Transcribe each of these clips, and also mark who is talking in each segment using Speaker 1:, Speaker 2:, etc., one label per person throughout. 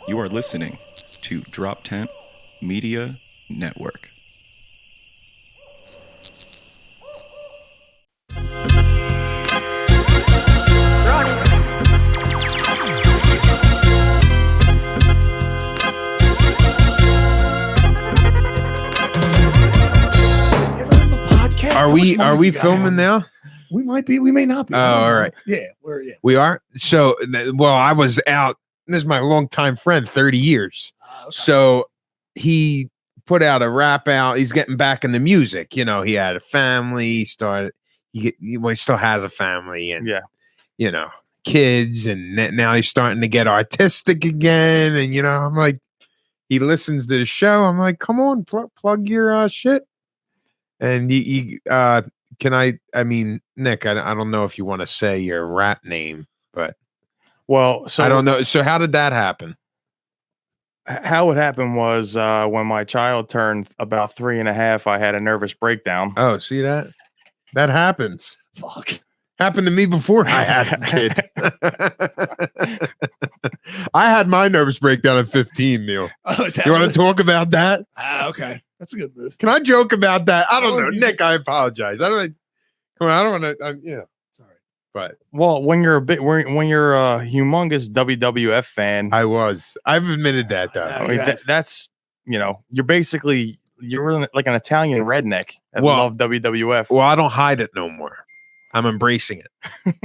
Speaker 1: You are listening to Drop Tent Media Network.
Speaker 2: Are we filming now?
Speaker 3: We might be. We may not be.
Speaker 2: Oh, all right.
Speaker 3: Yeah,
Speaker 2: we are. So, well, I was out. This is my longtime friend, 30 years.
Speaker 3: Okay.
Speaker 2: So he put out a rap out. He's getting back into music. You know, he had a family. He started. He still has a family, and you know, kids, and now he's starting to get artistic again. And you know, I'm like, he listens to the show. I'm like, come on, plug your shit. And can I mean, Nick, I don't know if you want to say your rap name, but
Speaker 4: so
Speaker 2: I don't know. So how did that happen?
Speaker 4: How it happened was when my child turned about 3.5, I had a nervous breakdown.
Speaker 2: Oh, see that? That happens.
Speaker 3: Fuck.
Speaker 2: Happened to me before I had a kid. I had my nervous breakdown at 15, Neil.
Speaker 3: Oh, is that
Speaker 2: You want
Speaker 3: really?
Speaker 2: to talk about that?
Speaker 3: Okay. That's a good move.
Speaker 2: Can I joke about that? I don't
Speaker 3: Oh,
Speaker 2: know. Nick, I apologize. I don't. Come on, I don't want to. Yeah.
Speaker 3: Sorry.
Speaker 2: But
Speaker 4: Well, when you're a humongous WWF fan,
Speaker 2: I've admitted that though.
Speaker 4: I mean, that's you're really like an Italian redneck that
Speaker 2: Well-
Speaker 4: love WWF.
Speaker 2: Well, I don't hide it no more. I'm embracing it.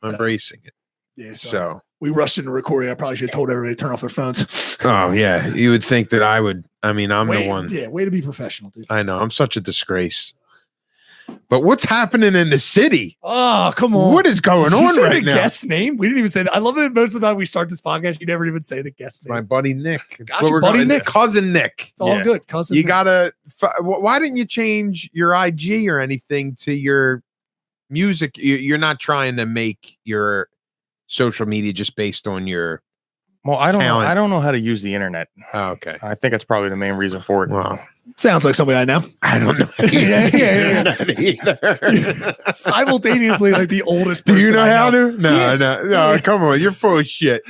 Speaker 2: I'm embracing it.
Speaker 3: Yeah.
Speaker 2: So,
Speaker 3: we rushed into recording. I probably should have told everybody to turn off their phones.
Speaker 2: oh yeah, you would think that I would. I mean, I'm
Speaker 3: way,
Speaker 2: the one.
Speaker 3: Yeah. Way to be professional, dude.
Speaker 2: I know. I'm such a disgrace. But what's happening in the city?
Speaker 3: Oh, come on.
Speaker 2: What is going
Speaker 3: Did you
Speaker 2: on
Speaker 3: say
Speaker 2: right
Speaker 3: the
Speaker 2: now?
Speaker 3: guest name? We didn't even say that. I love that most of the time we start this podcast, you never even say the guest
Speaker 2: My
Speaker 3: name.
Speaker 2: buddy Nick. It's
Speaker 3: Got
Speaker 2: what
Speaker 3: you,
Speaker 2: we're
Speaker 3: buddy
Speaker 2: going-
Speaker 3: Nick.
Speaker 2: Cousin Nick.
Speaker 3: It's all
Speaker 2: Yeah.
Speaker 3: good. Cousin.
Speaker 2: You
Speaker 3: Nick.
Speaker 2: gotta. Why didn't you change your IG or anything to your music? You're not trying to make your social media just based on your.
Speaker 4: Well, I don't know.
Speaker 2: Talent.
Speaker 4: I don't know how to use the internet.
Speaker 2: Oh, okay.
Speaker 4: I think that's probably the main reason for it.
Speaker 2: Well,
Speaker 3: Sounds like somebody I know.
Speaker 2: I don't know.
Speaker 3: Yeah.
Speaker 2: Either.
Speaker 3: Simultaneously, like the oldest
Speaker 2: Do
Speaker 3: person
Speaker 2: you know
Speaker 3: I
Speaker 2: how
Speaker 3: know.
Speaker 2: to? No,
Speaker 3: Yeah.
Speaker 2: no. Come on, you're full of shit.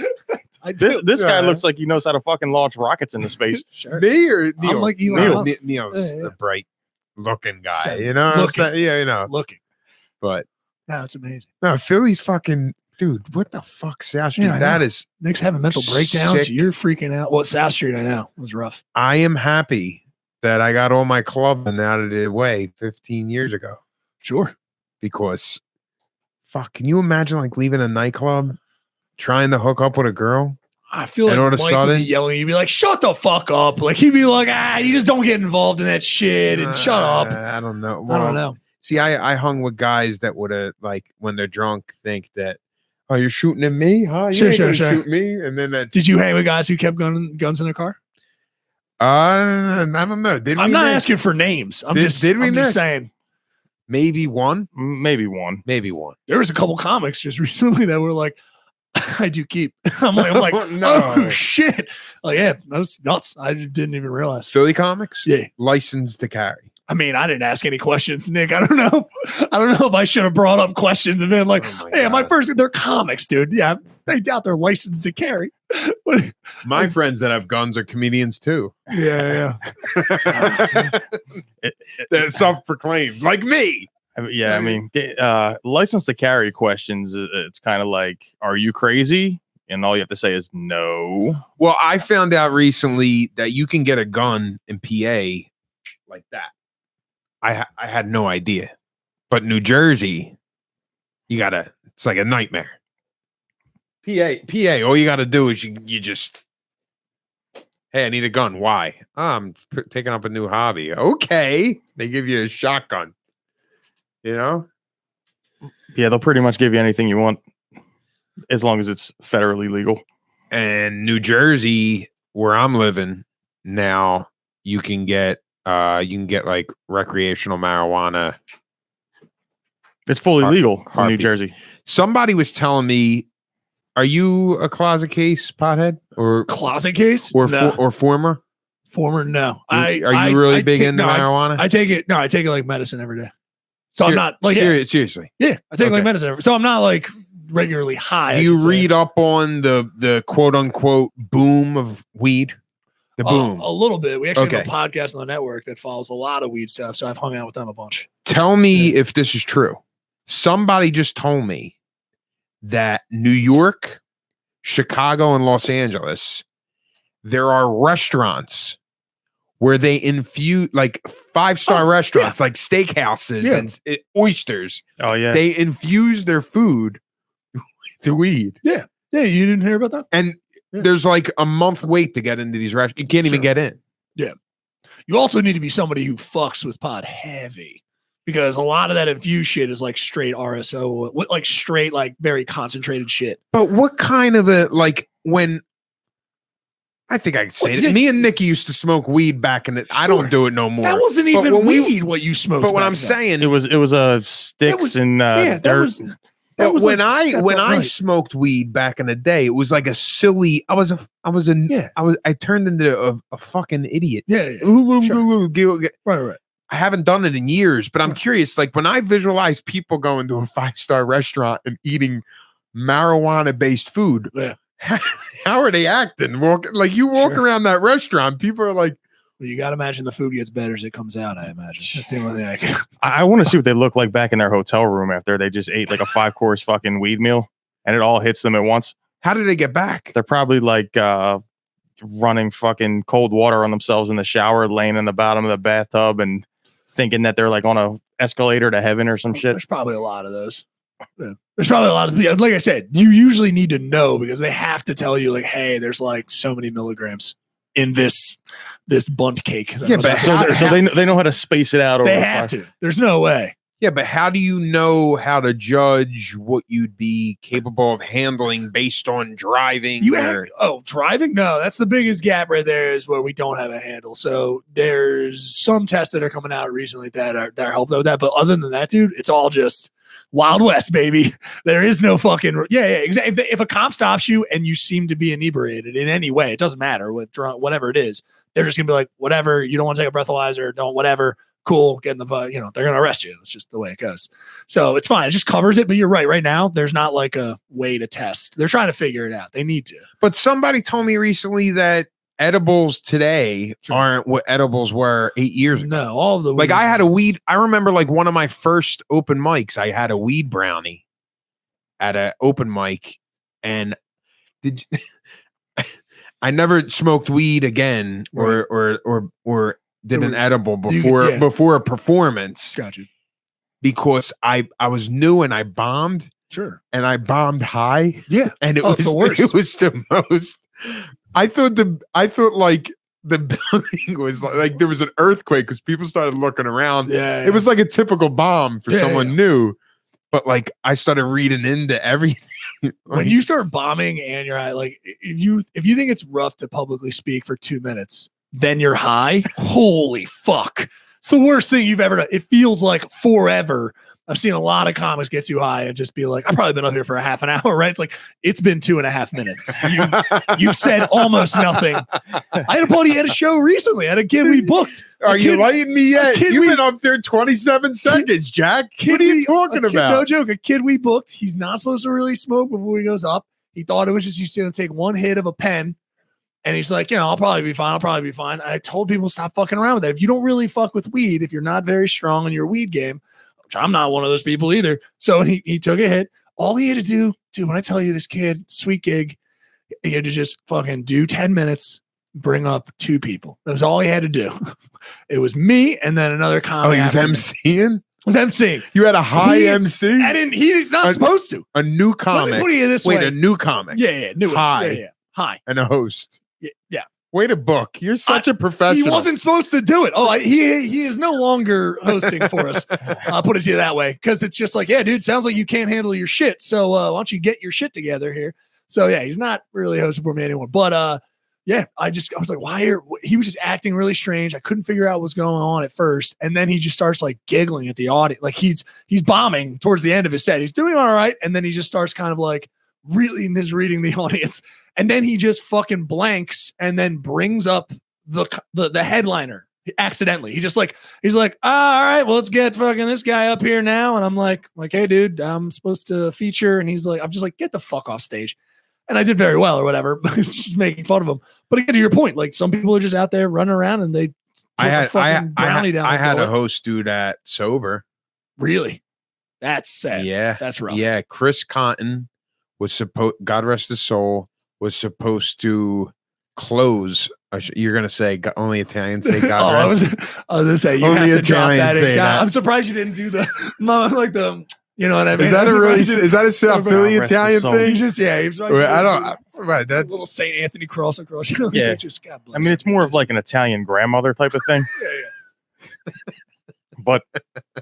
Speaker 3: I do.
Speaker 4: This guy looks like he knows how to fucking launch rockets into space.
Speaker 3: Sure.
Speaker 2: Me or Neil?
Speaker 3: I'm like Elon Musk.
Speaker 2: Neil's
Speaker 3: Yeah, yeah.
Speaker 2: the bright looking guy.
Speaker 3: So,
Speaker 2: You know what I'm
Speaker 3: looking.
Speaker 2: saying? Yeah, you know.
Speaker 3: Looking.
Speaker 2: But
Speaker 3: No, it's amazing.
Speaker 2: no, Philly's fucking dude. What the fuck, South Street?
Speaker 3: Yeah, I
Speaker 2: That
Speaker 3: know.
Speaker 2: is.
Speaker 3: Nick's having mental breakdowns.
Speaker 2: Sick.
Speaker 3: You're freaking out. Well, South Street, I know. It was rough.
Speaker 2: I am happy that I got all my clubbing out of the way 15 years ago
Speaker 3: Sure.
Speaker 2: because, fuck, can you imagine like leaving a nightclub, trying to hook up with a girl?
Speaker 3: I feel
Speaker 2: And
Speaker 3: like
Speaker 2: all of a
Speaker 3: Mike would
Speaker 2: sudden-
Speaker 3: be yelling. You'd be like, shut the fuck up. Like, he'd be like, you just don't get involved in that shit and shut up.
Speaker 2: I don't know.
Speaker 3: I
Speaker 2: Well,
Speaker 3: don't know.
Speaker 2: See, I hung with guys that would have like when they're drunk think that, oh, you're shooting at me, huh? You
Speaker 3: Sure,
Speaker 2: ain't
Speaker 3: sure,
Speaker 2: gonna
Speaker 3: sure.
Speaker 2: shoot me, and then that's.
Speaker 3: Did you hang with guys who kept guns in their car?
Speaker 2: I don't know. Did
Speaker 3: I'm
Speaker 2: we
Speaker 3: not
Speaker 2: Nick?
Speaker 3: asking for names. I'm
Speaker 2: Did
Speaker 3: just
Speaker 2: we,
Speaker 3: I'm just
Speaker 2: Nick?
Speaker 3: saying.
Speaker 2: Maybe one.
Speaker 4: Maybe one.
Speaker 2: Maybe one.
Speaker 3: There was a couple comics just recently that were like, I do keep. I'm like,
Speaker 2: No.
Speaker 3: oh shit. Like, yeah, that was nuts. I didn't even realize.
Speaker 2: Philly Comics.
Speaker 3: Yeah.
Speaker 2: Licensed to carry.
Speaker 3: I mean, I didn't ask any questions, Nick. I don't know. I don't know if I should have brought up questions and been like,
Speaker 2: Oh
Speaker 3: hey, my
Speaker 2: God.
Speaker 3: first, they're comics, dude. Yeah. I doubt they're licensed to carry. What-
Speaker 2: My friends that have guns are comedians too.
Speaker 3: yeah.
Speaker 2: They're self-proclaimed, like me.
Speaker 4: I mean, license to carry questions. It's kind of like, are you crazy? And all you have to say is no.
Speaker 2: Well, I found out recently that you can get a gun in PA like that. I had no idea, but New Jersey, it's like a nightmare. PA. All you gotta do is you just, hey, I need a gun. Why? I'm taking up a new hobby. Okay, they give you a shotgun. You know,
Speaker 4: Yeah, they'll pretty much give you anything you want as long as it's federally legal.
Speaker 2: and New Jersey, where I'm living now, you can get like recreational marijuana.
Speaker 4: It's fully
Speaker 2: Heart-
Speaker 4: legal in New
Speaker 2: heartbeat.
Speaker 4: Jersey.
Speaker 2: Somebody was telling me, are you a closet case pothead or
Speaker 3: Closet case?
Speaker 2: or
Speaker 3: No.
Speaker 2: or former?
Speaker 3: Former? No.
Speaker 2: Are you really big into marijuana?
Speaker 3: I take it. No, I take it like medicine every day. So I'm not like,
Speaker 2: Seriously.
Speaker 3: yeah, I take it like
Speaker 2: Okay.
Speaker 3: medicine. So I'm not like regularly high.
Speaker 2: Do you read up on the quote unquote boom of weed? The boom.
Speaker 3: A little bit. We actually have a podcast on the network that follows a lot of weed stuff, so I've hung out with them a bunch.
Speaker 2: Tell me if this is true. Somebody just told me that New York, Chicago, and Los Angeles, there are restaurants where they infuse, like 5-star restaurants, like steakhouses and oysters.
Speaker 4: Oh yeah,
Speaker 2: they infuse their food with the weed.
Speaker 3: Yeah, you didn't hear about that?
Speaker 2: And there's like a month wait to get into these restaurants. You can't even get in.
Speaker 3: Yeah, you also need to be somebody who fucks with pot heavy. Because a lot of that infused shit is like straight RSO, like straight, like very concentrated shit.
Speaker 2: But what kind of when I think I can say it. Me and Nikki used to smoke weed back in it. I don't do it no more.
Speaker 3: That wasn't even weed what you smoked.
Speaker 2: But what I'm saying,
Speaker 4: it was sticks and dirt.
Speaker 2: When I smoked weed back in the day, it was like a silly. I turned into a fucking idiot.
Speaker 3: Right.
Speaker 2: I haven't done it in years, but I'm curious. Like when I visualize people going to a 5-star restaurant and eating marijuana-based food, how are they acting? You walk around that restaurant, people are like,
Speaker 3: well, you got to imagine the food gets better as it comes out. I imagine that's the only thing I can.
Speaker 4: I want to see what they look like back in their hotel room after they just ate like a 5-course fucking weed meal, and it all hits them at once.
Speaker 2: How do they get back?
Speaker 4: They're probably like running fucking cold water on themselves in the shower, laying in the bottom of the bathtub, and thinking that they're like on a escalator to heaven or some shit.
Speaker 3: There's probably a lot of those. Yeah. There's probably a lot of, like I said, you usually need to know because they have to tell you like, hey, there's like so many milligrams in this bunt cake.
Speaker 2: Yeah, but
Speaker 4: so they know how to space it out.
Speaker 3: They have to. There's no way.
Speaker 2: Yeah, but how do you know how to judge what you'd be capable of handling based on driving?
Speaker 3: Driving? No, that's the biggest gap right there is where we don't have a handle. So there's some tests that are coming out recently that are helping with that. But other than that, dude, it's all just Wild West, baby. There is no fucking exactly. If a cop stops you and you seem to be inebriated in any way, it doesn't matter whatever it is. They're just gonna be like, whatever. You don't want to take a breathalyzer, don't whatever. Cool, get in the butt. They're gonna arrest you. It's just the way it goes. So it's fine. It just covers it. But you're right. Right now, there's not like a way to test. They're trying to figure it out. They need to.
Speaker 2: But somebody told me recently that edibles today aren't what edibles were 8 years ago.
Speaker 3: No, all the
Speaker 2: I had a weed. I remember like one of my first open mics. I had a weed brownie at an open mic, and I never smoked weed again, or did an edible before a performance.
Speaker 3: Gotcha.
Speaker 2: Because I was new and I bombed.
Speaker 3: Sure.
Speaker 2: And I bombed high.
Speaker 3: Yeah.
Speaker 2: And it was the worst. It was the most. I thought like the building was like there was an earthquake because people started looking around.
Speaker 3: Yeah.
Speaker 2: It was like a typical bomb for someone new. But like I started reading into everything.
Speaker 3: When you start bombing and you're high, like if you think it's rough to publicly speak for 2 minutes, then you're high. Holy fuck. It's the worst thing you've ever done. It feels like forever. I've seen a lot of comics get too high and just be like, I've probably been up here for a half an hour, right? It's like, it's been 2.5 minutes. You've said almost nothing. I had a buddy at a show recently. I had a kid we booked.
Speaker 2: Are you lighting me yet? You've been up there 27 seconds, Jack. What are you talking about?
Speaker 3: No joke. A kid we booked. He's not supposed to really smoke before he goes up. He thought it was just he's going to take one hit of a pen. And he's like, I'll probably be fine. I told people stop fucking around with that. If you don't really fuck with weed, if you're not very strong in your weed game, which I'm not one of those people either. So he took a hit. All he had to do, dude, when I tell you this kid, sweet gig, he had to just fucking do 10 minutes, bring up 2 people. That was all he had to do. It was me and then another comic.
Speaker 2: Oh, he was MCing?
Speaker 3: Was MC.
Speaker 2: You had a high MC?
Speaker 3: He's not supposed to.
Speaker 2: A new comic.
Speaker 3: Let me put it this way.
Speaker 2: A new comic.
Speaker 3: Yeah, new.
Speaker 2: High.
Speaker 3: Yeah. High.
Speaker 2: And a host.
Speaker 3: Yeah.
Speaker 2: Way to book. You're such a professional.
Speaker 3: He wasn't supposed to do it. He is no longer hosting for us. I'll put it to you that way. Because it's just like, yeah, dude, sounds like you can't handle your shit. So why don't you get your shit together here? So yeah, he's not really hosting for me anymore. But yeah, I was like, he was just acting really strange. I couldn't figure out what's going on at first. And then he just starts like giggling at the audience. Like he's bombing towards the end of his set. He's doing all right. And then he just starts kind of like really misreading the audience. And then he just fucking blanks and then brings up the headliner Accidentally. He's like, all right, well, let's get fucking this guy up here now. And I'm like, hey, dude, I'm supposed to feature. And he's like, I'm just like, get the fuck off stage. And I did very well or whatever, but it's just making fun of him. But again, to your point, like some people are just out there running around and they
Speaker 2: I had a host do that sober.
Speaker 3: Really? That's sad.
Speaker 2: Yeah.
Speaker 3: That's rough.
Speaker 2: Yeah. Chris Cotton was supposed, God rest his soul, was supposed to close. You're going to say only Italians say God rest.
Speaker 3: I was going to say, you
Speaker 2: only
Speaker 3: have to drop
Speaker 2: Italians
Speaker 3: that
Speaker 2: say
Speaker 3: in.
Speaker 2: that.
Speaker 3: I'm surprised you didn't do like the, you know what I mean?
Speaker 2: Is that a South Philly Italian thing?
Speaker 3: He just, yeah. He
Speaker 2: Right, that's
Speaker 3: little St. Anthony cross across. You know,
Speaker 4: yeah.
Speaker 3: Just, God bless
Speaker 4: I mean, it's more of like an Italian grandmother type of thing.
Speaker 3: yeah.
Speaker 4: But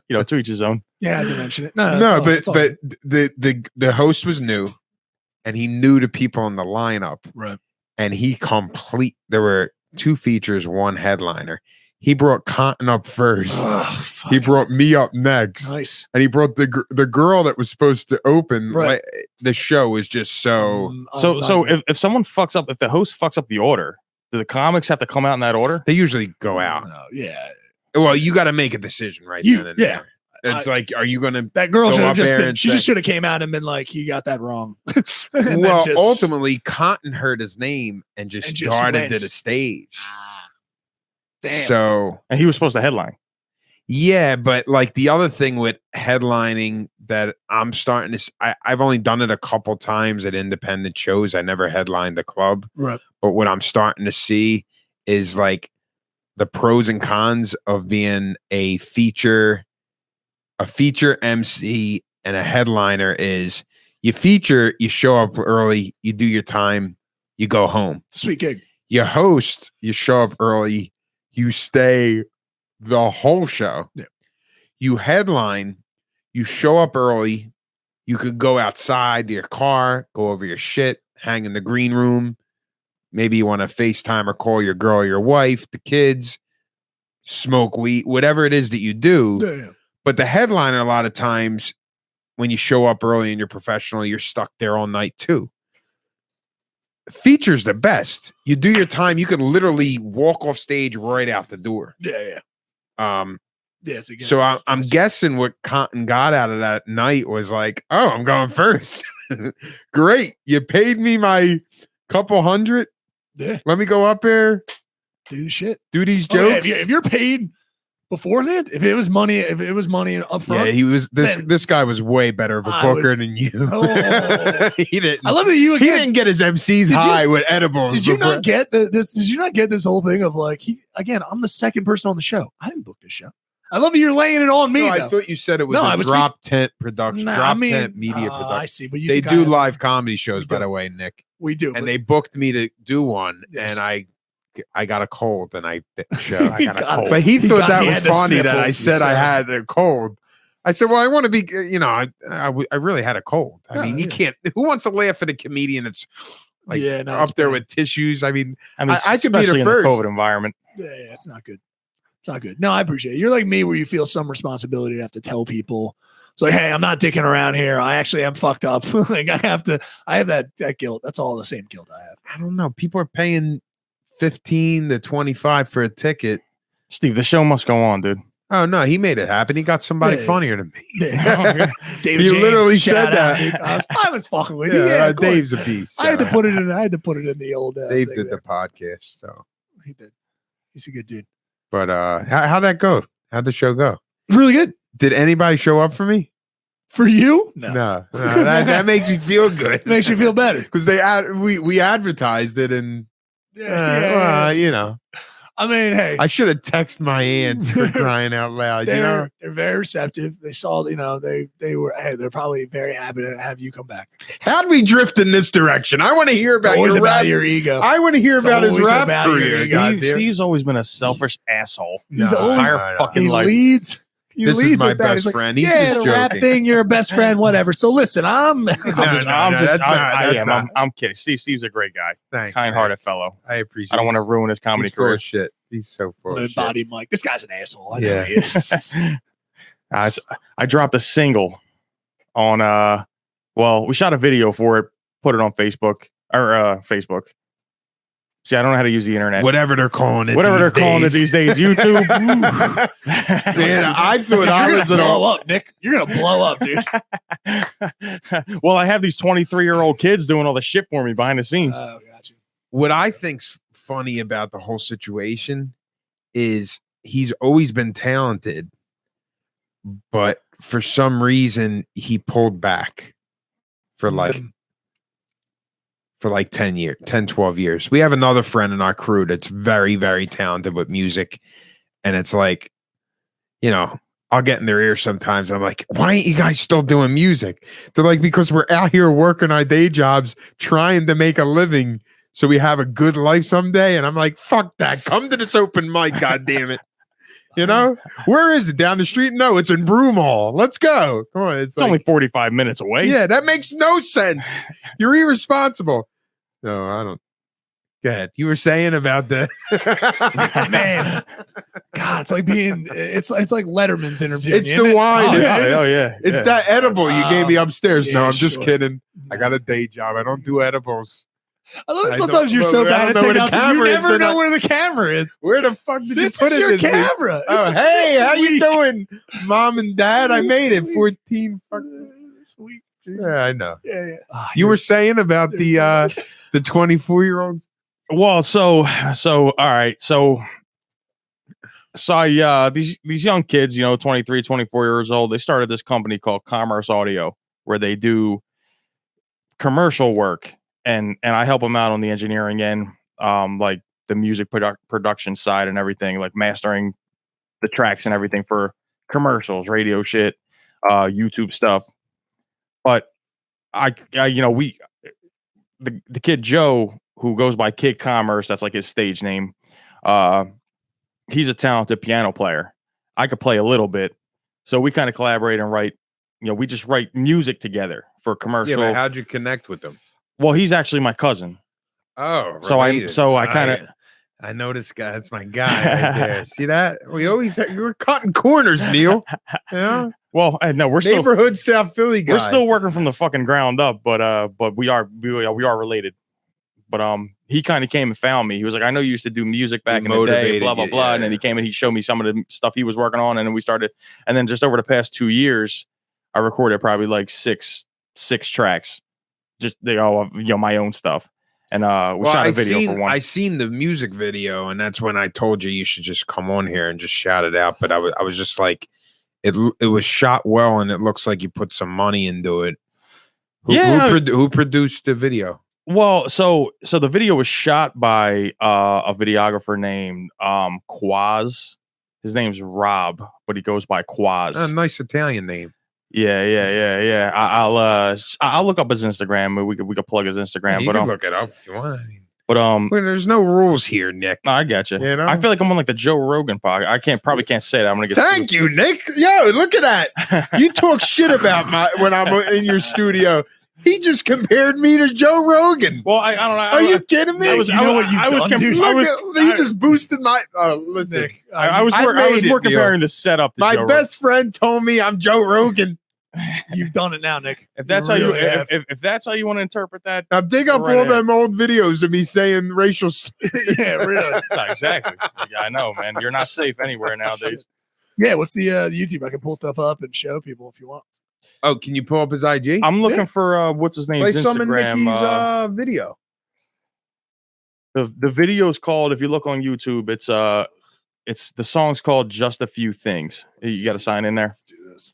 Speaker 4: you know, to each his own.
Speaker 3: Yeah, I had to mention it. No,
Speaker 2: but the host was new, and he knew the people on the lineup.
Speaker 3: Right.
Speaker 2: And there were 2 features, 1 headliner. He brought Cotton up first. He brought me up next.
Speaker 3: Nice.
Speaker 2: And he brought the girl that was supposed to open.
Speaker 3: Right.
Speaker 2: Like, the show was just so.
Speaker 4: So if someone fucks up, if the host fucks up the order, do the comics have to come out in that order?
Speaker 2: They usually go out.
Speaker 3: Yeah.
Speaker 2: Well, you got to make a decision right then and there. It's like, are you going to?
Speaker 3: That girl should have just been. She
Speaker 2: say,
Speaker 3: just should have came out and been like, "You got that wrong."
Speaker 2: Well, ultimately, Cotton heard his name and just started to the stage.
Speaker 3: Damn.
Speaker 2: So,
Speaker 4: and he was supposed to headline.
Speaker 2: Yeah, but like the other thing with headlining that I'm starting to, I've only done it a couple times at independent shows. I never headlined the club.
Speaker 3: Right.
Speaker 2: But what I'm starting to see is like the pros and cons of being a feature MC and a headliner is you feature, you show up early, you do your time, you go home.
Speaker 3: Sweet gig.
Speaker 2: You host, you show up early, you stay the whole show.
Speaker 3: Yeah.
Speaker 2: You headline, you show up early, you could go outside to your car, go over your shit, hang in the green room. Maybe you want to FaceTime or call your girl, your wife, the kids, smoke weed, whatever it is that you do.
Speaker 3: Yeah.
Speaker 2: But the headliner, a lot of times when you show up early and you're professional, you're stuck there all night too. Feature's the best. You do your time, you could literally walk off stage right out the door.
Speaker 3: Yeah.
Speaker 2: Yeah. So I'm guessing what Cotton got out of that night was like, oh, I'm going first. Great. You paid me my couple $100.
Speaker 3: Yeah.
Speaker 2: Let me go up there.
Speaker 3: Do shit.
Speaker 2: Do these jokes.
Speaker 3: Yeah, if you're paid beforehand, if it was money up front.
Speaker 2: Yeah, he was this guy was way better of a booker than you.
Speaker 3: Oh.
Speaker 2: He didn't.
Speaker 3: I love that you again.
Speaker 2: He didn't get his MCs high with edibles.
Speaker 3: Did you not get this? Did you not get this whole thing of like I'm the second person on the show. I didn't book this show. I love that you're laying it on me.
Speaker 2: No, I thought you said it was drop tent production, tent media production.
Speaker 3: I see, but
Speaker 2: they do live comedy shows, by the way, Nick.
Speaker 3: We do,
Speaker 2: and they booked me to do one, and I got a cold, and I show. I got a cold. But he thought that was funny that I said I had a cold. I said, well, I want to be, I really had a cold. I mean, you can't. Who wants to laugh at a comedian that's like up there with tissues? I mean, I could be the first.
Speaker 4: In the COVID environment.
Speaker 3: Yeah, it's not good. It's not good. No, I appreciate it. You're like me where you feel some responsibility to have to tell people. It's like, hey, I'm not dicking around here. I actually am fucked up. Like I have that guilt. That's all the same guilt I have.
Speaker 2: I don't know. People are paying $15 to $25 for a ticket.
Speaker 4: Steve, the show must go on, dude.
Speaker 2: Oh no, he made it happen. He got somebody funnier than me.
Speaker 3: Yeah. David
Speaker 2: he
Speaker 3: James,
Speaker 2: literally said that.
Speaker 3: I was fucking with you. Yeah,
Speaker 2: Dave's a beast.
Speaker 3: I had to put it in. I had to put it in the old.
Speaker 2: Dave did the podcast, so
Speaker 3: he did. He's a good dude.
Speaker 2: But how'd that go? How'd the show go?
Speaker 3: Really good.
Speaker 2: Did anybody show up for me?
Speaker 3: For you?
Speaker 2: No. That makes me feel good.
Speaker 3: Makes you feel better
Speaker 2: because we advertised it and you know.
Speaker 3: I mean, hey,
Speaker 2: I should have texted my aunts for crying out loud.
Speaker 3: They're very receptive. They saw, they're probably very happy to have you come back.
Speaker 2: How'd we drift in this direction? I want to hear about
Speaker 3: your ego.
Speaker 2: I want to hear about his rap career.
Speaker 4: Steve's always been a selfish asshole.
Speaker 3: He's entire fucking life.
Speaker 2: This is my best friend. He's just joking.
Speaker 3: Rap thing. You're a best friend. Whatever. So listen, I'm
Speaker 4: kidding. Steve's a great guy.
Speaker 2: Thanks,
Speaker 4: kind-hearted fellow.
Speaker 2: I appreciate.
Speaker 4: I don't want to ruin his comedy career.
Speaker 2: Shit. He's so full of shit.
Speaker 3: Body Mike. This guy's an asshole. I know he is.
Speaker 4: I dropped a single on. Well, we shot a video for it. Put it on Facebook. See, I don't know how to use the internet.
Speaker 2: Whatever they're calling it.
Speaker 4: Whatever they're calling it these days. YouTube.
Speaker 2: Man, I thought I was
Speaker 3: blow up, Nick. You're gonna blow up, dude.
Speaker 4: Well, I have these 23-year-old kids doing all the shit for me behind the scenes.
Speaker 3: Oh, gotcha.
Speaker 2: What I think's funny about the whole situation is he's always been talented, but for some reason he pulled back for like 10, 12 years. We have another friend in our crew that's very, very talented with music. And it's like, you know, I'll get in their ear sometimes. I'm like, why ain't you guys still doing music? They're like, because we're out here working our day jobs, trying to make a living so we have a good life someday. And I'm like, fuck that. Come to this open mic, God damn it. You know, where is it? Down the street? No, it's in Broomhall. Let's go. Come on. It's like,
Speaker 4: only 45 minutes away.
Speaker 2: Yeah, that makes no sense. You're irresponsible. No, I don't. Go ahead. You were saying about the
Speaker 3: man. God, it's like like Letterman's interview.
Speaker 2: It's the wine.
Speaker 4: Yeah.
Speaker 2: It's that edible you gave me upstairs.
Speaker 3: Yeah,
Speaker 2: No, I'm just
Speaker 3: sure.
Speaker 2: kidding. I got a day job. I don't do edibles.
Speaker 3: I love it.
Speaker 2: I
Speaker 3: Sometimes
Speaker 2: don't
Speaker 3: you're so
Speaker 2: know- I
Speaker 3: bad at
Speaker 2: don't know
Speaker 3: taking
Speaker 2: where
Speaker 3: out.
Speaker 2: the
Speaker 3: You
Speaker 2: camera is,
Speaker 3: never
Speaker 2: then
Speaker 3: know where the camera is.
Speaker 2: Where the fuck did
Speaker 3: This
Speaker 2: you put
Speaker 3: is
Speaker 2: it
Speaker 3: your
Speaker 2: this week?
Speaker 3: camera.
Speaker 2: Oh,
Speaker 3: It's
Speaker 2: hey, how you
Speaker 3: week.
Speaker 2: doing, Mom and Dad? I made it. 14
Speaker 3: This week.
Speaker 2: Yeah, I know.
Speaker 3: Yeah.
Speaker 2: You were saying about the 24-year-olds.
Speaker 4: Well, so all right. So these young kids, 23, 24 years old, they started this company called Commerce Audio where they do commercial work and I help them out on the engineering end, like the music production side and everything, like mastering the tracks and everything for commercials, radio shit, YouTube stuff. But the kid Joe, who goes by Kid Commerce, that's like his stage name. He's a talented piano player. I could play a little bit. So we kind of collaborate and write, we just write music together for commercial.
Speaker 2: Yeah, but how'd you connect with them?
Speaker 4: Well, he's actually my cousin.
Speaker 2: Oh,
Speaker 4: I
Speaker 2: know this guy. That's my guy right there. See that? We're cutting corners, Neil. Yeah.
Speaker 4: Well, no, we're still
Speaker 2: neighborhood South Philly guy.
Speaker 4: We're still working from the fucking ground up, but we are related. But he kind of came and found me. He was like, I know you used to do music back in the day, blah blah blah. And then he came and he showed me some of the stuff he was working on, and then we started. And then just over the past 2 years, I recorded probably like six tracks, just my own stuff. And we shot a video for one.
Speaker 2: I seen the music video, and that's when I told you should just come on here and just shout it out. But I was just like, it was shot well, and it looks like you put some money into it. Who produced the video?
Speaker 4: Well, so the video was shot by a videographer named Quaz. His name's Rob, but he goes by Quaz.
Speaker 2: A nice Italian name.
Speaker 4: Yeah. I'll look up his Instagram. We could plug his Instagram.
Speaker 2: Yeah, you can look it up if you want.
Speaker 4: But
Speaker 2: there's no rules here, Nick.
Speaker 4: No, I got you. I feel like I'm on like the Joe Rogan podcast. I probably can't say that. I'm gonna get.
Speaker 2: Thank you, Nick. Yo, look at that. You talk shit about when I'm in your studio. He just compared me to Joe Rogan.
Speaker 4: Well, I don't know.
Speaker 2: Are you kidding me?
Speaker 3: You
Speaker 2: just boosted my. Listen,
Speaker 3: Nick,
Speaker 4: I was more comparing the setup. To
Speaker 2: my
Speaker 4: Joe
Speaker 2: best friend told me I'm Joe Rogan.
Speaker 3: You've done it now, Nick.
Speaker 4: If that's how you if that's how you want to interpret that,
Speaker 2: now dig up all them old videos of me saying racial.
Speaker 3: Yeah, really.
Speaker 4: Not exactly. Yeah, I know, man. You're not safe anywhere nowadays.
Speaker 3: Yeah, what's the YouTube? I can pull stuff up and show people if you want.
Speaker 2: Oh, can you pull up his IG?
Speaker 4: I'm looking for what's his name?
Speaker 2: Play some of
Speaker 4: Instagram.
Speaker 2: Nicky's video.
Speaker 4: The video's called. If you look on YouTube, it's the song's called "Just a Few Things." You got to sign in there.
Speaker 3: Let's do this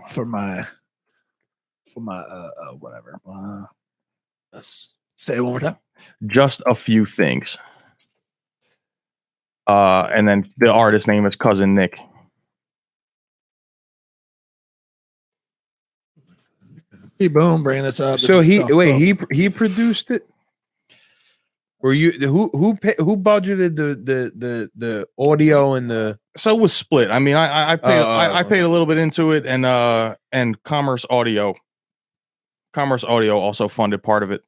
Speaker 3: for my whatever. Let's say it one more time.
Speaker 4: Just a Few Things. And then the artist name is Cousin Nick.
Speaker 3: Boom, bringing this up.
Speaker 2: So he produced it. Or who budgeted the audio and the?
Speaker 4: So it was split. I mean, I paid a little bit into it, and Commerce Audio also funded part of it.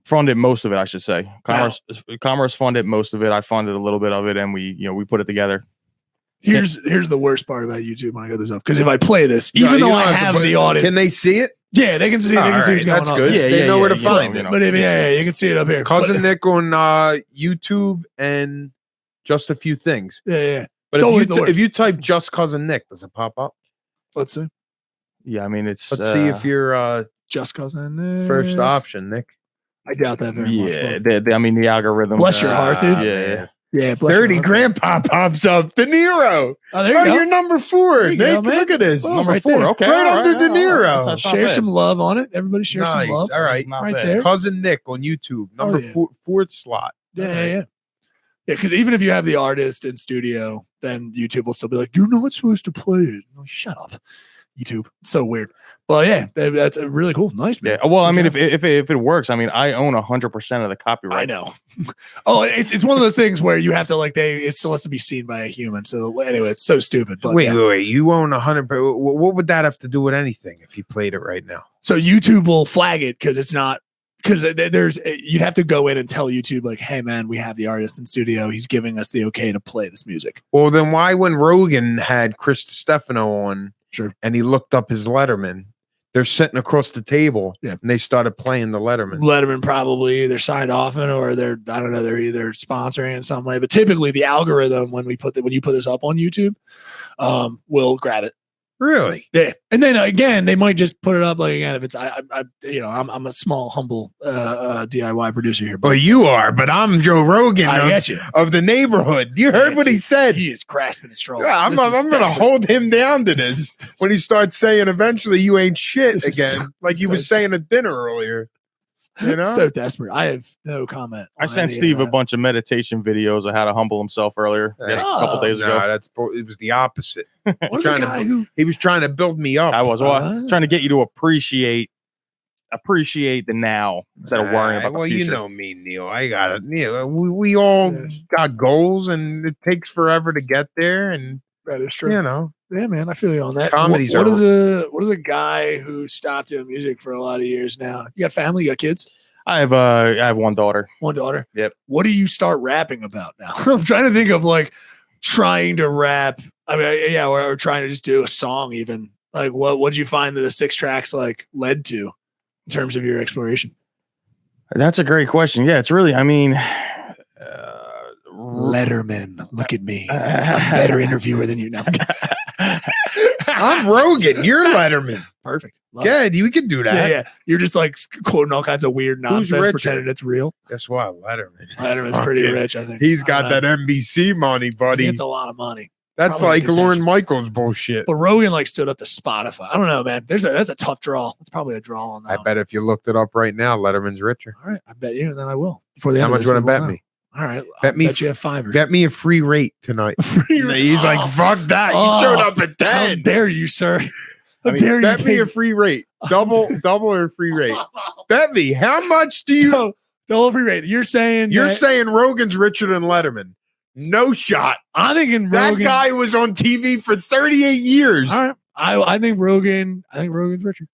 Speaker 4: Funded most of it, I should say. Commerce funded most of it. I funded a little bit of it, and we put it together.
Speaker 3: Here's the worst part about YouTube when I got this up, because if I play this, even though I have the audio,
Speaker 2: can they see it?
Speaker 3: Yeah, they can see. They can see what's going
Speaker 2: that's
Speaker 3: on.
Speaker 2: good.
Speaker 4: Yeah,
Speaker 2: they know where to find it.
Speaker 3: But if, you can see it up here.
Speaker 2: Cousin Nick on YouTube and just a few things.
Speaker 3: Yeah.
Speaker 2: But if you type just Cousin Nick, does it pop up?
Speaker 3: Let's see.
Speaker 4: Yeah, I mean it's.
Speaker 2: Let's see if you're
Speaker 3: just Cousin Nick.
Speaker 2: First option, Nick.
Speaker 3: I doubt that very much.
Speaker 4: Yeah, I mean the algorithm.
Speaker 3: Bless your heart, dude.
Speaker 4: Yeah.
Speaker 2: 30 grandpa pops up. De Niro.
Speaker 3: Oh, there you go.
Speaker 2: You're number 4, Nick.
Speaker 3: Go,
Speaker 2: look at this.
Speaker 3: Well,
Speaker 4: Number
Speaker 3: right
Speaker 4: 4.
Speaker 3: there.
Speaker 4: Okay.
Speaker 2: Right under De Niro.
Speaker 4: That's
Speaker 3: Share some love on it. Everybody share some love.
Speaker 2: All right.
Speaker 3: Right there.
Speaker 2: Cousin Nick on YouTube. Number 4th slot.
Speaker 3: Yeah. Because even if you have the artist in studio, then YouTube will still be like, you're not supposed to play it. Like, shut up, YouTube. It's so weird. Well, yeah, that's really cool. Nice, man.
Speaker 4: Yeah. Well, I mean, if it works, I mean, I own 100% of the copyright.
Speaker 3: I know. It's one of those things where you have to it still has to be seen by a human. So anyway, it's so stupid. But
Speaker 2: wait. You own 100%. What would that have to do with anything if you played it right now?
Speaker 3: So YouTube will flag it because it's not. Because you'd have to go in and tell YouTube like, hey man, we have the artist in studio. He's giving us the okay to play this music.
Speaker 2: Well, then why when Rogan had Chris Stefano on,
Speaker 3: sure,
Speaker 2: and he looked up his Letterman, they're sitting across the table,
Speaker 3: and
Speaker 2: they started playing the Letterman.
Speaker 3: Letterman probably either signed off on or they're either sponsoring in some way. But typically the algorithm when you put this up on YouTube, will grab it.
Speaker 2: Really?
Speaker 3: Yeah. And then again, they might just put it up like again if it's I'm a small humble DIY producer here.
Speaker 2: But well, you are, but I'm Joe Rogan of the neighborhood. You heard what he said.
Speaker 3: He is grasping his straws.
Speaker 2: Yeah, I'm gonna hold him down to this when he starts saying eventually you ain't shit again, like he was saying at dinner earlier. You know,
Speaker 3: so desperate. I have no comment.
Speaker 4: I sent Steve a bunch of meditation videos of how to humble himself earlier. A couple days ago.
Speaker 2: It was the opposite.
Speaker 3: He
Speaker 2: was trying to build me up.
Speaker 4: I was trying to get you to appreciate the now instead of worrying about the future.
Speaker 2: You know me, Neil. I got it. We all got goals, and it takes forever to get there. And
Speaker 3: that is true.
Speaker 2: You know.
Speaker 3: Yeah, man, I feel you on that. What is a guy who stopped doing music for a lot of years now? You got family? You got kids?
Speaker 4: I have one daughter.
Speaker 3: One daughter.
Speaker 4: Yep.
Speaker 3: What do you start rapping about now? I'm trying to think of trying to rap. I mean, or trying to just do a song. Even what did you find that the 6 tracks led to in terms of your exploration?
Speaker 4: That's a great question. Yeah, it's really. I mean.
Speaker 3: Letterman, look at me. I'm a better interviewer than you now.
Speaker 2: I'm Rogan. You're Letterman.
Speaker 3: Perfect.
Speaker 2: Good. You can do that.
Speaker 3: Yeah. You're just quoting all kinds of weird nonsense, pretending it's real.
Speaker 2: Guess what? Letterman.
Speaker 3: Letterman's pretty rich, I think.
Speaker 2: He's got that NBC money, buddy.
Speaker 3: It's a lot of money.
Speaker 2: That's like Lorne Michaels bullshit.
Speaker 3: But Rogan stood up to Spotify. I don't know, man. That's a tough draw. It's probably a draw on that.
Speaker 2: I bet if you looked it up right now, Letterman's richer.
Speaker 3: All right. I bet you, and then I will. Before the
Speaker 2: How
Speaker 3: end
Speaker 2: much you want to bet me?
Speaker 3: All right.
Speaker 2: Bet
Speaker 3: you have $5.
Speaker 2: Bet me a free rate tonight. He's like, fuck that. You showed up at 10.
Speaker 3: How dare you, sir? Dare you?
Speaker 2: Bet me a free rate. Double or free rate. Bet me. How much do you?
Speaker 3: Double free rate. You're saying
Speaker 2: Rogan's richer than Letterman. No shot.
Speaker 3: I'm thinking
Speaker 2: that guy was on TV for 38 years.
Speaker 3: All right. I think Rogan's richer.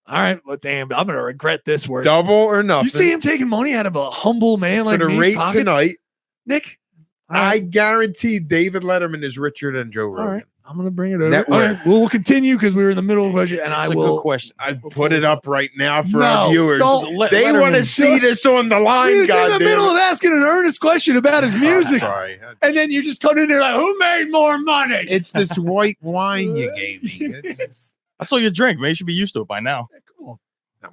Speaker 3: All right, well, damn, I'm gonna regret this word.
Speaker 2: Double or nothing.
Speaker 3: You see him taking money out of a humble man like
Speaker 2: for the rate pockets? Tonight,
Speaker 3: Nick.
Speaker 2: I guarantee David Letterman is richer than Joe Rogan.
Speaker 3: All right, I'm gonna bring it over. All right, we'll continue because we were in the middle of a question, and
Speaker 4: That's a good question.
Speaker 2: I put it up right now for our viewers. They want to see this on the line.
Speaker 3: He was in the middle of asking an earnest question about his music.
Speaker 2: Sorry,
Speaker 3: and then you just come in there like, "Who made more money?"
Speaker 2: It's this white wine you gave me.
Speaker 4: That's all you drink, man. You should be used to it by now.
Speaker 3: Cool.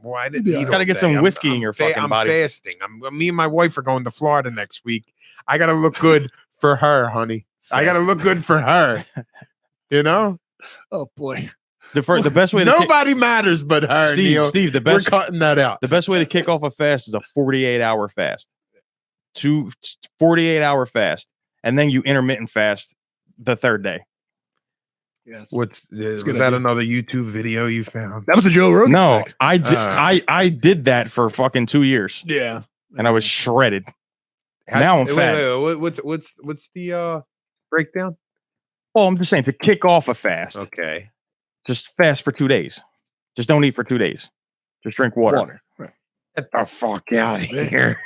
Speaker 2: Well, I didn't eat.
Speaker 4: Gotta get some whiskey in your fucking body.
Speaker 2: I'm fasting. Me and my wife are going to Florida next week. I gotta look good for her, honey. I gotta look good for her. You know?
Speaker 3: Oh boy.
Speaker 4: The best way.
Speaker 2: Nobody matters but her.
Speaker 4: Steve.
Speaker 2: Neil.
Speaker 4: Steve. The best.
Speaker 2: We're cutting that out.
Speaker 4: The best way to kick off a fast is a 48-hour fast. 48-hour fast, and then you intermittent fast the third day.
Speaker 3: Yes.
Speaker 2: Was that another YouTube video you found?
Speaker 3: That was a Joe Rogan.
Speaker 4: No, I did. I did that for fucking 2 years.
Speaker 3: Yeah,
Speaker 4: and I was shredded. Now I'm fat.
Speaker 2: What's the breakdown?
Speaker 4: Well, I'm just saying to kick off a fast.
Speaker 2: Okay,
Speaker 4: just fast for 2 days. Just don't eat for 2 days. Just drink water.
Speaker 2: Right. Get the fuck out of here.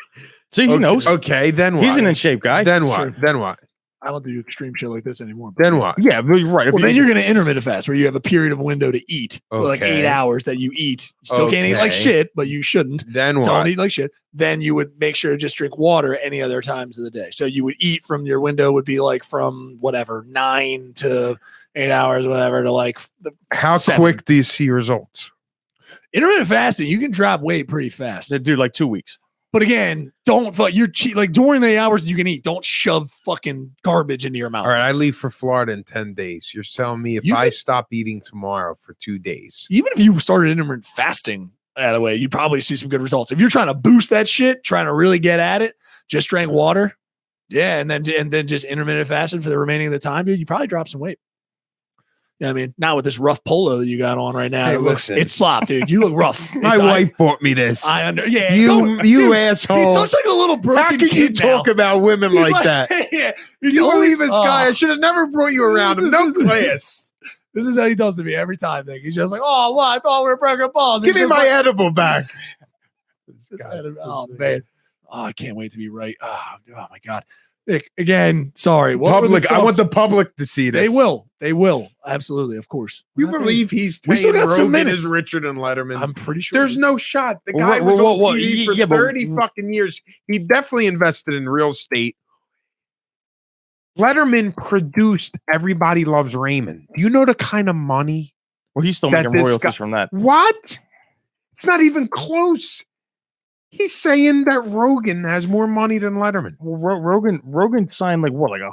Speaker 4: See, he knows.
Speaker 2: Okay, then what?
Speaker 4: He's an in shape guy.
Speaker 2: Then what? Then what?
Speaker 3: I don't do extreme shit like this anymore.
Speaker 2: Then what?
Speaker 4: Yeah, but you're right.
Speaker 3: Well, then you're going to intermittent fast, where you have a period of window to eat, like 8 hours that you eat. You still can't eat like shit, but you shouldn't.
Speaker 2: Then what?
Speaker 3: Don't eat like shit. Then you would make sure to just drink water any other times of the day. So you would eat from your window would be like from whatever 9 to 8 hours, whatever, to like
Speaker 2: how
Speaker 3: 7.
Speaker 2: quick do you see results?
Speaker 3: Intermittent fasting, you can drop weight pretty fast.
Speaker 4: They do like 2 weeks.
Speaker 3: But again, don't fuck. You're like during the hours you can eat. Don't shove fucking garbage into your mouth.
Speaker 2: All right, I leave for Florida in 10 days. You're telling me if I stop eating tomorrow for 2 days,
Speaker 3: even if you started intermittent fasting that way, you'd probably see some good results. If you're trying to boost that shit, trying to really get at it, just drink water, and then just intermittent fasting for the remaining of the time, dude. You probably drop some weight. I mean, not with this rough polo that you got on right now.
Speaker 2: Hey, listen.
Speaker 3: It's slop, dude. You look rough.
Speaker 2: My wife bought me this.
Speaker 3: Yeah,
Speaker 2: you
Speaker 3: dude,
Speaker 2: asshole.
Speaker 3: He's such like a little broken
Speaker 2: How can you talk about women like that?
Speaker 3: Yeah,
Speaker 2: You believe this guy? I should have never brought you around him. No class.
Speaker 3: This is how he does to me every time. Nick. He's just like, oh, well, I thought we were broken balls.
Speaker 2: Give me my edible back.
Speaker 3: Oh man, I can't wait to be right. Oh my god. Nick, again, sorry.
Speaker 2: Public. I want the public to see this.
Speaker 3: They will. They will. Absolutely. Of course.
Speaker 2: You believe he's
Speaker 3: we still got some
Speaker 2: Rogan
Speaker 3: minutes.
Speaker 2: is richer than Letterman?
Speaker 3: I'm pretty sure.
Speaker 2: There's no shot. The guy was on TV for 30 fucking years. He definitely invested in real estate. Letterman produced Everybody Loves Raymond. Do you know the kind of money?
Speaker 4: Well, he's still making royalties from that.
Speaker 2: What? It's not even close. He's saying that Rogan has more money than Letterman.
Speaker 4: Well, Rogan signed like a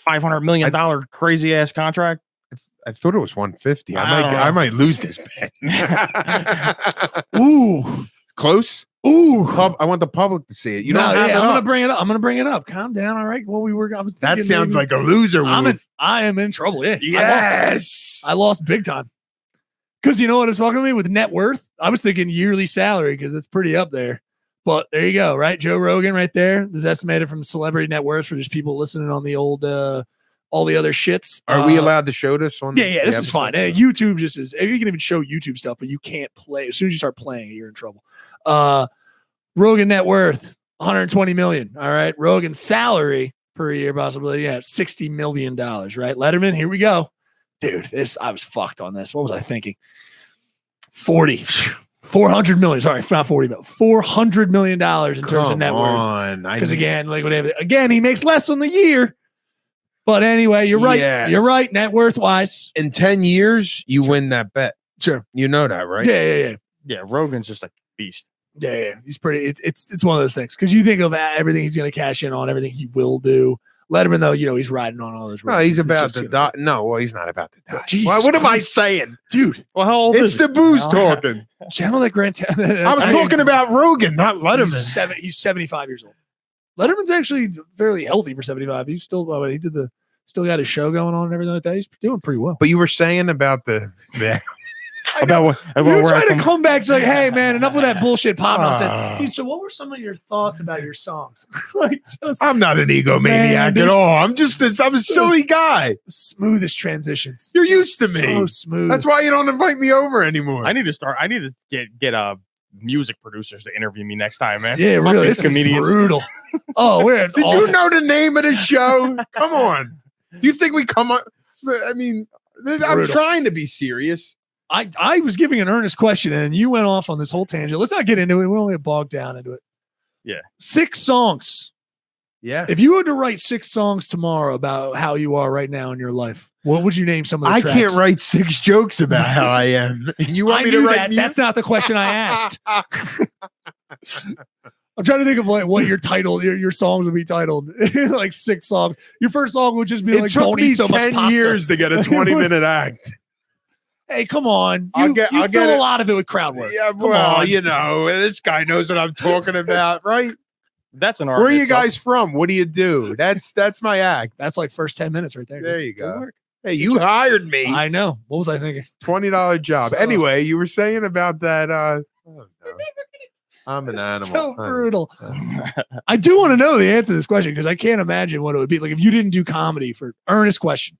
Speaker 4: $500 million crazy ass contract.
Speaker 2: I thought it was 150. I might lose this bet.
Speaker 3: Ooh,
Speaker 2: close.
Speaker 3: Ooh,
Speaker 2: I want the public to see it.
Speaker 3: I'm gonna bring it up. I'm gonna bring it up. Calm down. All right. Well,
Speaker 2: that sounds like a loser.
Speaker 3: I am in trouble. Yeah.
Speaker 2: Yes.
Speaker 3: I lost big time. Because you know what it's fucking me with net worth? I was thinking yearly salary because it's pretty up there. But there you go, right? Joe Rogan right there. There's estimated from celebrity net worth for just people listening on the old, all the other shits.
Speaker 2: Are we allowed to show this on?
Speaker 3: Yeah, this is fine. YouTube just is. You can even show YouTube stuff, but you can't play. As soon as you start playing it, you're in trouble. Rogan net worth, 120 million. All right. Rogan salary per year, possibly. Yeah, $60 million, right? Letterman, here we go. Dude, I was fucked on this. What was I thinking? 400 million. Sorry, not 40, but $400 million in terms of net worth. Because again, he makes less on the year. But anyway, you're right. Yeah. You're right. Net worth wise.
Speaker 2: In 10 years, you win that bet.
Speaker 3: Sure.
Speaker 2: You know that, right?
Speaker 3: Yeah.
Speaker 4: Yeah, Rogan's just a beast.
Speaker 3: Yeah. He's pretty. It's one of those things. Because you think of everything he's going to cash in on, everything he will do. Letterman, though, he's riding on all those.
Speaker 2: No, he's about to die. No, well, he's not about to die.
Speaker 3: What
Speaker 2: am I saying,
Speaker 3: dude?
Speaker 4: Well, how old
Speaker 2: is
Speaker 4: it?
Speaker 2: the booze talking.
Speaker 3: Channel that Grant.
Speaker 2: I was talking about Rogan, not Letterman.
Speaker 3: He's 75 years old. Letterman's actually fairly healthy for 75. He's still still got his show going on and everything like that. He's doing pretty well.
Speaker 2: But you were saying about the.
Speaker 3: You're trying to come back to like, hey man, enough with that bullshit pop nonsense, dude. So, what were some of your thoughts about your songs?
Speaker 2: I'm not an egomaniac at all. I'm a silly guy.
Speaker 3: The smoothest transitions.
Speaker 2: You're used to me.
Speaker 3: So smooth.
Speaker 2: That's why you don't invite me over anymore.
Speaker 4: I need to get music producers to interview me next time, man.
Speaker 3: Yeah, really. This comedians. Is brutal. Oh,
Speaker 2: did you know the name of the show? Come on. You think we come up? I mean, I'm trying to be serious.
Speaker 3: I was giving an earnest question and you went off on this whole tangent. Let's not get into it. We don't get bogged down into it.
Speaker 4: Yeah.
Speaker 3: 6 songs.
Speaker 2: Yeah.
Speaker 3: If you were to write 6 songs tomorrow about how you are right now in your life, what would you name some of the tracks?
Speaker 2: I can't write 6 jokes about how I am. You want me to write
Speaker 3: that? That's not the question I asked. I'm trying to think of like what your title, your songs would be titled. Like 6 songs. Your first song would just be like, "Don't eat so much pasta." It took me 10
Speaker 2: years to get a 20-minute act.
Speaker 3: Hey, come on. You fill a lot of it with crowd work.
Speaker 2: Yeah, well, this guy knows what I'm talking about, right?
Speaker 4: That's an artist.
Speaker 2: Where are you guys from? What do you do? That's my act.
Speaker 3: That's like first 10 minutes right there.
Speaker 2: There you go. Hey, you hired me.
Speaker 3: I know. What was I thinking?
Speaker 2: $20 job. Anyway, you were saying about that. I'm an animal.
Speaker 3: So brutal. I do want to know the answer to this question because I can't imagine what it would be like if you didn't do comedy. For earnest question.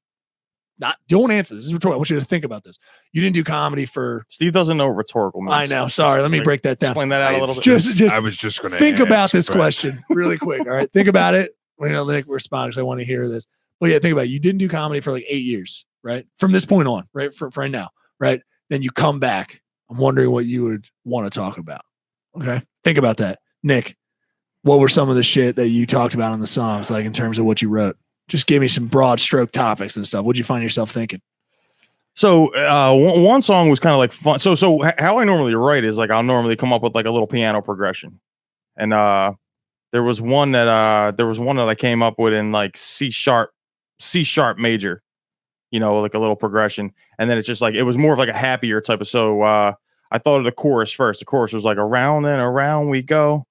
Speaker 3: Don't answer this. This is rhetorical. I want you to think about this. You didn't do comedy for.
Speaker 4: Steve doesn't know what rhetorical means.
Speaker 3: I know. Sorry. Let me break that down.
Speaker 4: Explain that out a little bit.
Speaker 3: Just
Speaker 2: I was just going to
Speaker 3: think about this question really quick. All right. Think about it. Nick respond because I want to hear this. But yeah, think about it. You didn't do comedy for like 8 years, right? From this point on, right? For right now, right? Then you come back. I'm wondering what you would want to talk about. Okay. Think about that. Nick, what were some of the shit that you talked about on the songs, like in terms of what you wrote? Just give me some broad stroke topics and stuff. What'd you find yourself thinking?
Speaker 4: So one song was kind of like fun. So how I normally write is like I'll normally come up with like a little piano progression, and there was one that I came up with in like C sharp major, like a little progression, and then it's just like it was more of like a happier type of. So I thought of the chorus first. The chorus was like around and around we go,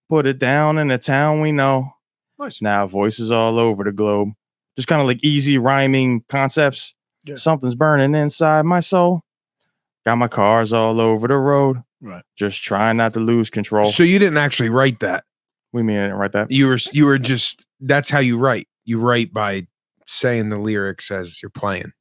Speaker 4: put it down in the town we know.
Speaker 2: Nice.
Speaker 4: Now voices all over the globe, just kind of like easy rhyming concepts.
Speaker 3: Yeah.
Speaker 4: Something's burning inside my soul. Got my cars all over the road.
Speaker 3: Right.
Speaker 4: Just trying not to lose control.
Speaker 2: So you didn't actually write that.
Speaker 4: We mean I didn't write that.
Speaker 2: You were just, that's how you write. You write by saying the lyrics as you're playing.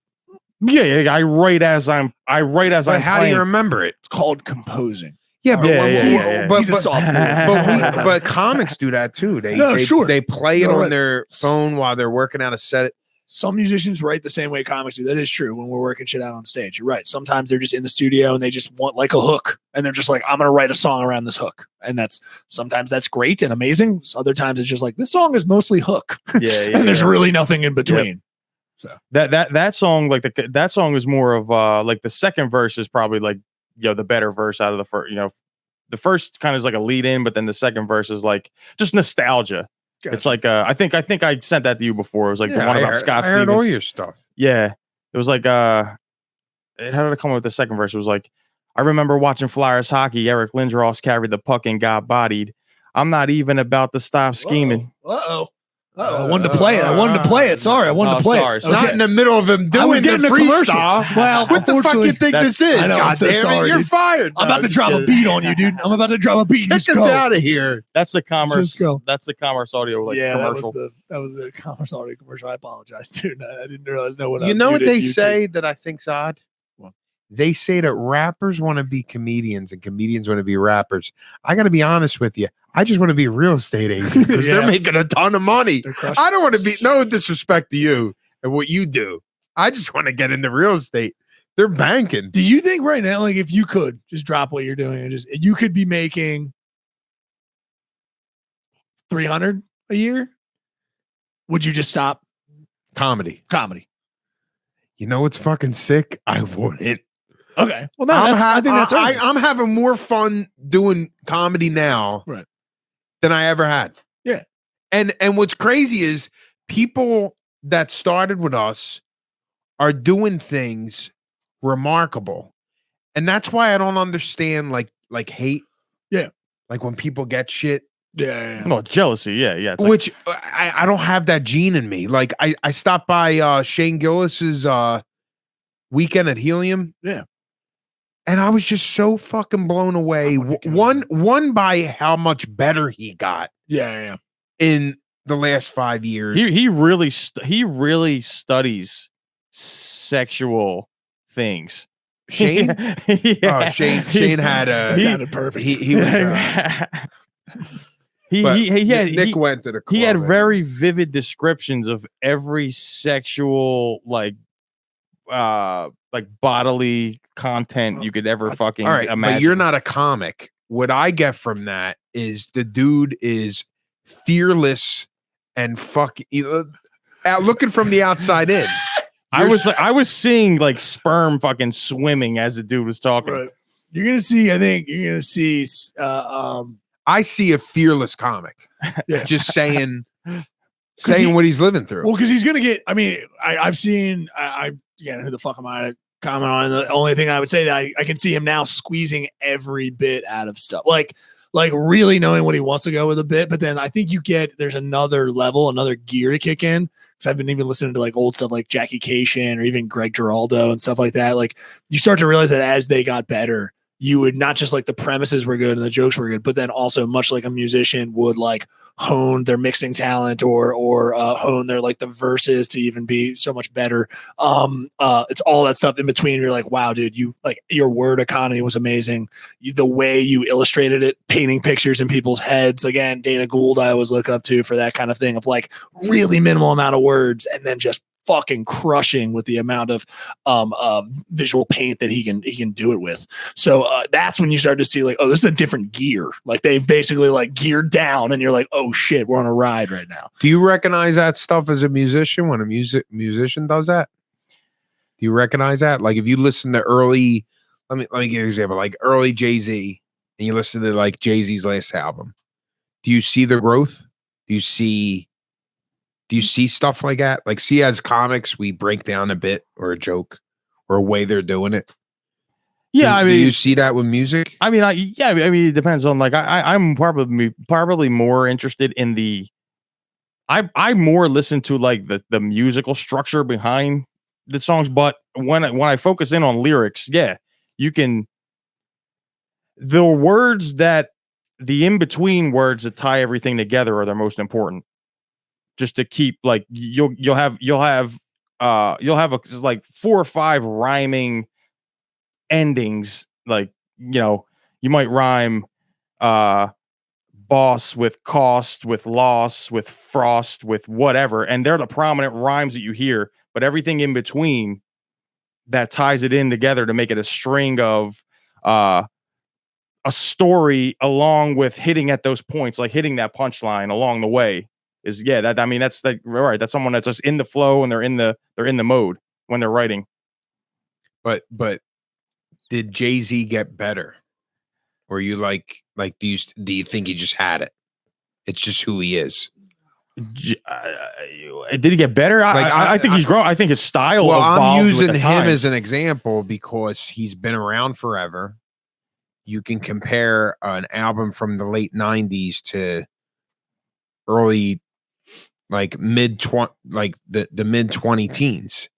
Speaker 4: Yeah, I write as I'm
Speaker 2: But how do you
Speaker 4: playing.
Speaker 2: remember it?
Speaker 3: It's called composing.
Speaker 2: Yeah, but
Speaker 4: Yeah.
Speaker 2: but
Speaker 3: He's a
Speaker 2: but,
Speaker 3: sophomore.
Speaker 2: but comics do that too. They
Speaker 3: Sure.
Speaker 2: they play it
Speaker 3: You're
Speaker 2: on
Speaker 3: right.
Speaker 2: their phone while they're working out a set.
Speaker 3: Some musicians write the same way comics do. That is true when we're working shit out on stage. You're right. Sometimes they're just in the studio and they just want like a hook. And they're just like, I'm going to write a song around this hook. And sometimes that's great and amazing. Other times it's just like, this song is mostly hook.
Speaker 4: Yeah,
Speaker 3: And there's really nothing in between. So
Speaker 4: that song, like that song is more of like the second verse is probably like, the better verse out of the first, the first kind of is like a lead in, but then the second verse is like just nostalgia.
Speaker 3: Gotcha.
Speaker 4: It's like I think I sent that to you before. It was like the one about Scott
Speaker 2: I heard
Speaker 4: Stevens.
Speaker 2: all your stuff.
Speaker 4: Yeah. It was like how did I come up with the second verse? It was like, I remember watching Flyers hockey. Eric Lindros carried the puck and got bodied. I'm not even about to stop scheming.
Speaker 3: Uh-oh. I wanted to play it. Sorry, I wanted to play
Speaker 4: sorry.
Speaker 3: it.
Speaker 2: Not in the middle of him doing
Speaker 3: was getting
Speaker 2: the
Speaker 3: a commercial.
Speaker 2: freestyle.
Speaker 3: Well,
Speaker 2: what the fuck you think this is?
Speaker 3: I know, I'm
Speaker 2: God
Speaker 3: so
Speaker 2: damn
Speaker 3: sorry,
Speaker 2: it, you're
Speaker 3: dude.
Speaker 2: fired.
Speaker 3: I'm about to drop a beat on you, dude. I'm about to drop a beat.
Speaker 2: Kick us out of here.
Speaker 4: That's the commerce.
Speaker 3: Just go.
Speaker 4: That's the commerce audio like commercial.
Speaker 3: That was the commerce audio commercial. I apologize, dude. I didn't realize what
Speaker 2: You know what they say that I think's odd?
Speaker 3: What?
Speaker 2: They say that rappers want to be comedians and comedians want to be rappers. I got to be honest with you. I just want to be a real estate agent because they're making a ton of money. I don't want to be, no disrespect to you and what you do. I just want to get into real estate. They're banking.
Speaker 3: Do you think right now, like if you could just drop what you're doing and you could be making 300 a year, would you just stop
Speaker 2: Comedy.
Speaker 3: You
Speaker 2: know what's fucking sick? I wouldn't.
Speaker 3: Okay. Well, no, I think that's right.
Speaker 2: I'm having more fun doing comedy now than I ever had.
Speaker 3: Yeah.
Speaker 2: And what's crazy is people that started with us are doing things remarkable. And that's why I don't understand like hate.
Speaker 3: Yeah.
Speaker 2: Like when people get shit.
Speaker 3: Yeah.
Speaker 4: No, jealousy. Yeah. It's like,
Speaker 2: Which I don't have that gene in me. Like I stopped by Shane Gillis's weekend at Helium.
Speaker 3: Yeah.
Speaker 2: And I was just so fucking blown away. One by how much better he got.
Speaker 3: Yeah.
Speaker 2: In the last 5 years.
Speaker 4: he really studies sexual things.
Speaker 2: Shane?
Speaker 4: Yeah.
Speaker 2: Oh, Shane had a.
Speaker 3: That sounded perfect.
Speaker 2: He was. Nick went to the club.
Speaker 4: He had very vivid descriptions of every sexual like bodily content you could ever fucking imagine.
Speaker 2: But you're not a comic. What I get from that is the dude is fearless and looking from the outside in.
Speaker 4: I was seeing like sperm fucking swimming as the dude was talking.
Speaker 3: Right. You're gonna see. I think you're gonna see.
Speaker 2: I see a fearless comic.
Speaker 3: Yeah.
Speaker 2: Just saying what he's living through.
Speaker 3: Well, because he's gonna get. I mean, I've seen. Who the fuck am I to comment on? The only thing I would say that I can see him now squeezing every bit out of stuff. Like really knowing what he wants to go with a bit. But then I think there's another level, another gear to kick in. Because I've been even listening to like old stuff like Jackie Cation or even Greg Giraldo and stuff like that. Like you start to realize that as they got better, you would not just like the premises were good and the jokes were good, but then also much like a musician would like hone their mixing talent or hone their like the verses to even be so much better. It's all that stuff in between. You're like, wow, dude, you like your word economy was amazing. The way you illustrated it, painting pictures in people's heads. Again, Dana Gould, I always look up to for that kind of thing of like really minimal amount of words and then just fucking crushing with the amount of visual paint that he can do it with. So that's when you start to see like, oh, this is a different gear. Like they've basically like geared down and you're like, oh shit, we're on a ride right now.
Speaker 2: Do you recognize that stuff as a musician when a musician does that? Do you recognize that? Like if you listen to early, let me give you an example, like early Jay-Z and you listen to like Jay-Z's last album. Do you see the growth? Do you see stuff like that? Like, see, as comics, we break down a bit or a joke or a way they're doing it.
Speaker 4: Yeah,
Speaker 2: do you see that with music?
Speaker 4: I mean, it depends on like I'm probably more interested in the. I more listen to like the musical structure behind the songs, but when I focus in on lyrics, yeah, you can. The words that the in between words that tie everything together are the most important. Just to keep like you'll have like 4 or 5 rhyming endings. Like, you know, you might rhyme boss with cost, with loss, with frost, with whatever, and they're the prominent rhymes that you hear, but everything in between that ties it in together to make it a string of a story along with hitting at those points, like hitting that punchline along the way. Is that's like right. That's someone that's just in the flow and they're in the mode when they're writing.
Speaker 2: But did Jay-Z get better? Or you like do you think he just had it? It's just who he is.
Speaker 4: Did he get better? I think he's grown. I think his style.
Speaker 2: Well, I'm
Speaker 4: using
Speaker 2: him as an example because he's been around forever. You can compare an album from the late 90s to early like the mid 20 teens,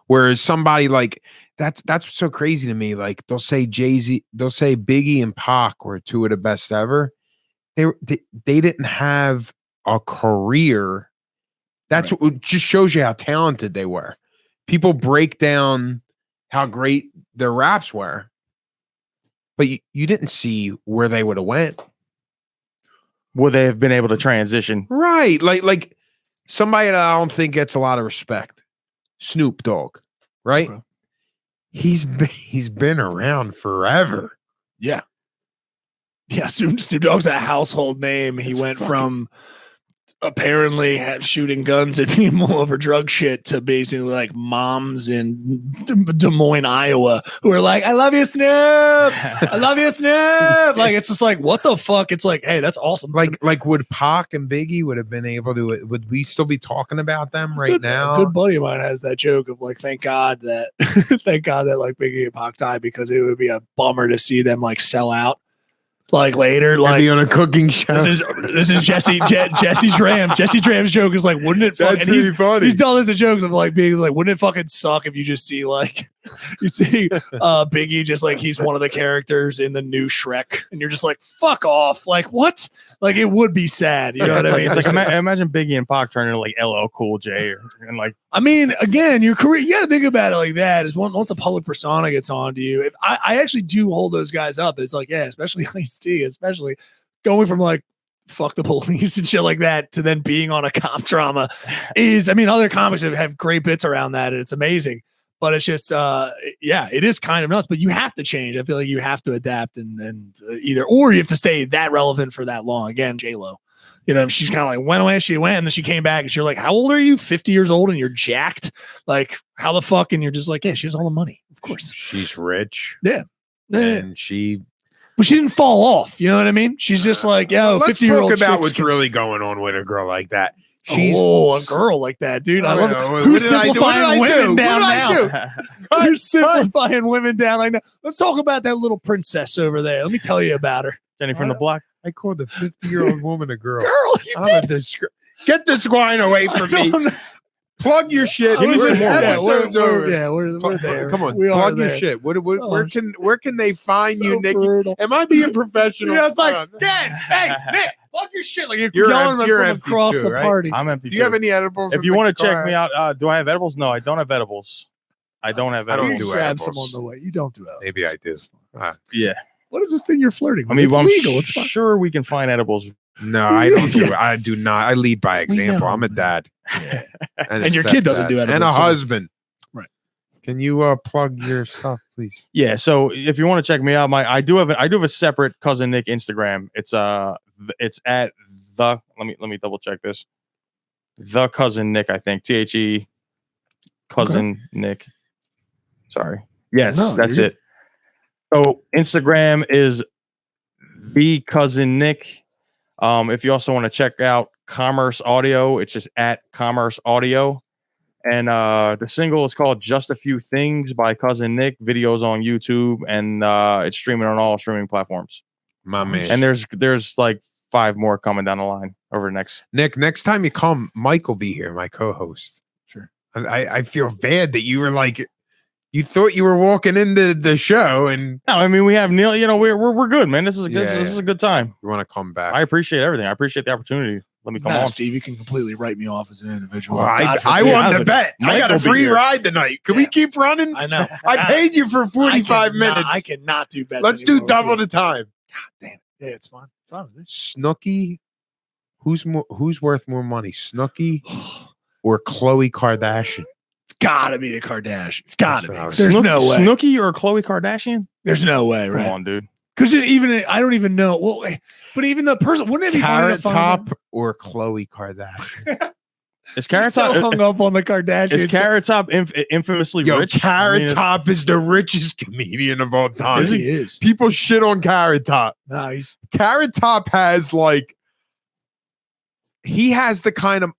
Speaker 2: whereas somebody like that's so crazy to me. Like they'll say Jay-Z, they'll say Biggie and Pac were 2 of the best ever. They didn't have a career. That's right. What just shows you how talented they were. People break down how great their raps were, but you didn't see where they would have went.
Speaker 4: Would they have been able to transition?
Speaker 2: Right. Like somebody that I don't think gets a lot of respect. Snoop Dogg, right? Okay. He's been around forever.
Speaker 3: Yeah. Yeah, Snoop Dogg's a household name. He went from apparently shooting guns at people over drug shit to basically like moms in Des Moines, Iowa, who are like, I love you, Snoop. I love you, Snoop. Like, it's just like, what the fuck? It's like, hey, that's awesome.
Speaker 2: Like would Pac and Biggie would have been able to, would we still be talking about them right now?
Speaker 3: A good buddy of mine has that joke of like, thank God that like Biggie and Pac died, because it would be a bummer to see them like sell out. Like later, like
Speaker 2: be on a cooking show.
Speaker 3: This is Jesse Dram. Jesse Dram's joke is like, wouldn't it?
Speaker 2: That's really funny.
Speaker 3: He's done this in jokes of like being like, wouldn't it fucking suck if you just see like you see Biggie just like he's one of the characters in the new Shrek, and you're just like, fuck off. Like what? Like it would be sad. You know what I mean?
Speaker 4: It's like imagine Biggie and Pac turning into like LL Cool J and like.
Speaker 3: I mean, again, your career. You got to think about it like that. Is once the public persona gets on to you. If I actually do hold those guys up. It's like, yeah, especially Ice-T, especially going from like fuck the police and shit like that to then being on a cop drama is. I mean, other comics have great bits around that, and it's amazing. But it's just, it is kind of nuts. But you have to change. I feel like you have to adapt and either or you have to stay that relevant for that long. Again, J-Lo, you know, she's kind of like went away, she went, and then she came back, and you're like, how old are you? 50 years old, and you're jacked. Like, how the fuck? And you're just like, yeah, she has all the money, of course.
Speaker 2: She's rich.
Speaker 3: Yeah,
Speaker 2: and
Speaker 3: but she didn't fall off. You know what I mean? She's just like, yo, 50-year-old.
Speaker 2: Let's talk about what's really going on with a girl like that.
Speaker 3: She's a girl like that, dude. I love it. Who's simplifying women down now? Who's simplifying women down like that? Let's talk about that little princess over there. Let me tell you about her.
Speaker 4: Jenny from the block.
Speaker 2: I called the 50-year-old woman a girl.
Speaker 3: Girl, you did.
Speaker 2: Get this wine away from me. Plug your shit.
Speaker 4: Give me some more.
Speaker 3: We're there.
Speaker 2: Come on,
Speaker 3: we
Speaker 2: plug your
Speaker 3: there.
Speaker 2: shit. Where can they find
Speaker 3: So
Speaker 2: you, Nick?
Speaker 3: brutal.
Speaker 2: Am I being professional?
Speaker 3: Yeah, it's like, Dad, hey, Nick, plug your shit. Like
Speaker 2: You're
Speaker 3: yelling
Speaker 2: you're
Speaker 3: from
Speaker 2: empty
Speaker 3: across
Speaker 2: too,
Speaker 3: the
Speaker 2: right?
Speaker 3: party.
Speaker 4: I'm empty.
Speaker 2: Do you have any edibles?
Speaker 4: If you want to check me out, do I have edibles? No, I don't have edibles. I don't have
Speaker 2: I don't
Speaker 4: edibles.
Speaker 2: do
Speaker 3: grab
Speaker 2: edibles.
Speaker 3: some on the way. You don't do edibles.
Speaker 2: Maybe I do.
Speaker 4: Yeah.
Speaker 3: What is this thing you're flirting with?
Speaker 4: I mean,
Speaker 3: It's
Speaker 4: I'm
Speaker 3: legal. It's fine.
Speaker 4: sure we can find edibles.
Speaker 2: No, I don't do. I do not. I lead by example. I'm a dad,
Speaker 3: Yeah.
Speaker 2: and,
Speaker 3: And your kid doesn't do edibles,
Speaker 2: and a
Speaker 3: so-
Speaker 2: husband.
Speaker 3: Right.
Speaker 2: Can you plug your stuff, please?
Speaker 4: Yeah. So if you want to check me out, I do have a separate Cousin Nick Instagram. It's at the let me double check this. The Cousin Nick, I think. THE Cousin Nick. Sorry. Yes,
Speaker 3: No,
Speaker 4: that's
Speaker 3: you're
Speaker 4: it. So Instagram is the Cousin Nick. If you also want to check out Commerce Audio, it's just at Commerce Audio. And the single is called Just a Few Things by Cousin Nick. Videos on YouTube, and it's streaming on all streaming platforms.
Speaker 2: My man.
Speaker 4: And there's like 5 more coming down the line over the next.
Speaker 2: Nick, next time you come, Mike will be here, my co-host.
Speaker 3: Sure.
Speaker 2: I feel bad that you were like, you thought you were walking into the show, and
Speaker 4: No, I mean we have Neil. You know we're good, man. This is a good
Speaker 2: Yeah,
Speaker 4: this is a good time.
Speaker 2: you want to come back.
Speaker 4: I appreciate everything. I appreciate the opportunity. Let me come
Speaker 3: No,
Speaker 4: on.
Speaker 3: Steve, you can completely write me off as an individual.
Speaker 2: Well, I
Speaker 3: God forbid.
Speaker 2: won
Speaker 4: I
Speaker 2: the
Speaker 4: was-
Speaker 2: bet. I
Speaker 4: Mike
Speaker 2: got a
Speaker 4: will be
Speaker 2: free
Speaker 4: here.
Speaker 2: ride tonight. Can we keep running?
Speaker 3: I know.
Speaker 2: I paid you for 45 minutes.
Speaker 3: I cannot do bets.
Speaker 2: Let's do
Speaker 3: anymore.
Speaker 2: double the time.
Speaker 3: Damn. Yeah, it's fine. It's fine with me.
Speaker 2: Snooki, who's worth more money, Snooki or Khloe Kardashian?
Speaker 3: It's gotta be the Kardashians. It's gotta be.
Speaker 2: That's what I was-
Speaker 3: There's no way.
Speaker 4: Snooki or Khloe Kardashian?
Speaker 3: There's no way,
Speaker 4: Come
Speaker 3: right?
Speaker 4: on, dude.
Speaker 3: Because even I don't even know. Well, but even the person wouldn't it be funny to
Speaker 2: Carrot
Speaker 3: find
Speaker 2: Top
Speaker 3: out?
Speaker 2: or Khloe Kardashian?
Speaker 4: Is
Speaker 3: You're
Speaker 4: Carrot
Speaker 3: so
Speaker 4: Top
Speaker 3: hung up on the Kardashians.
Speaker 4: is Carrot Top infamously
Speaker 2: Yo,
Speaker 4: rich?
Speaker 2: Carrot
Speaker 4: I mean,
Speaker 2: Top is the richest comedian of all time.
Speaker 3: Yes, he is.
Speaker 2: People shit on Carrot Top.
Speaker 3: Nice.
Speaker 2: Carrot Top has he has the kind of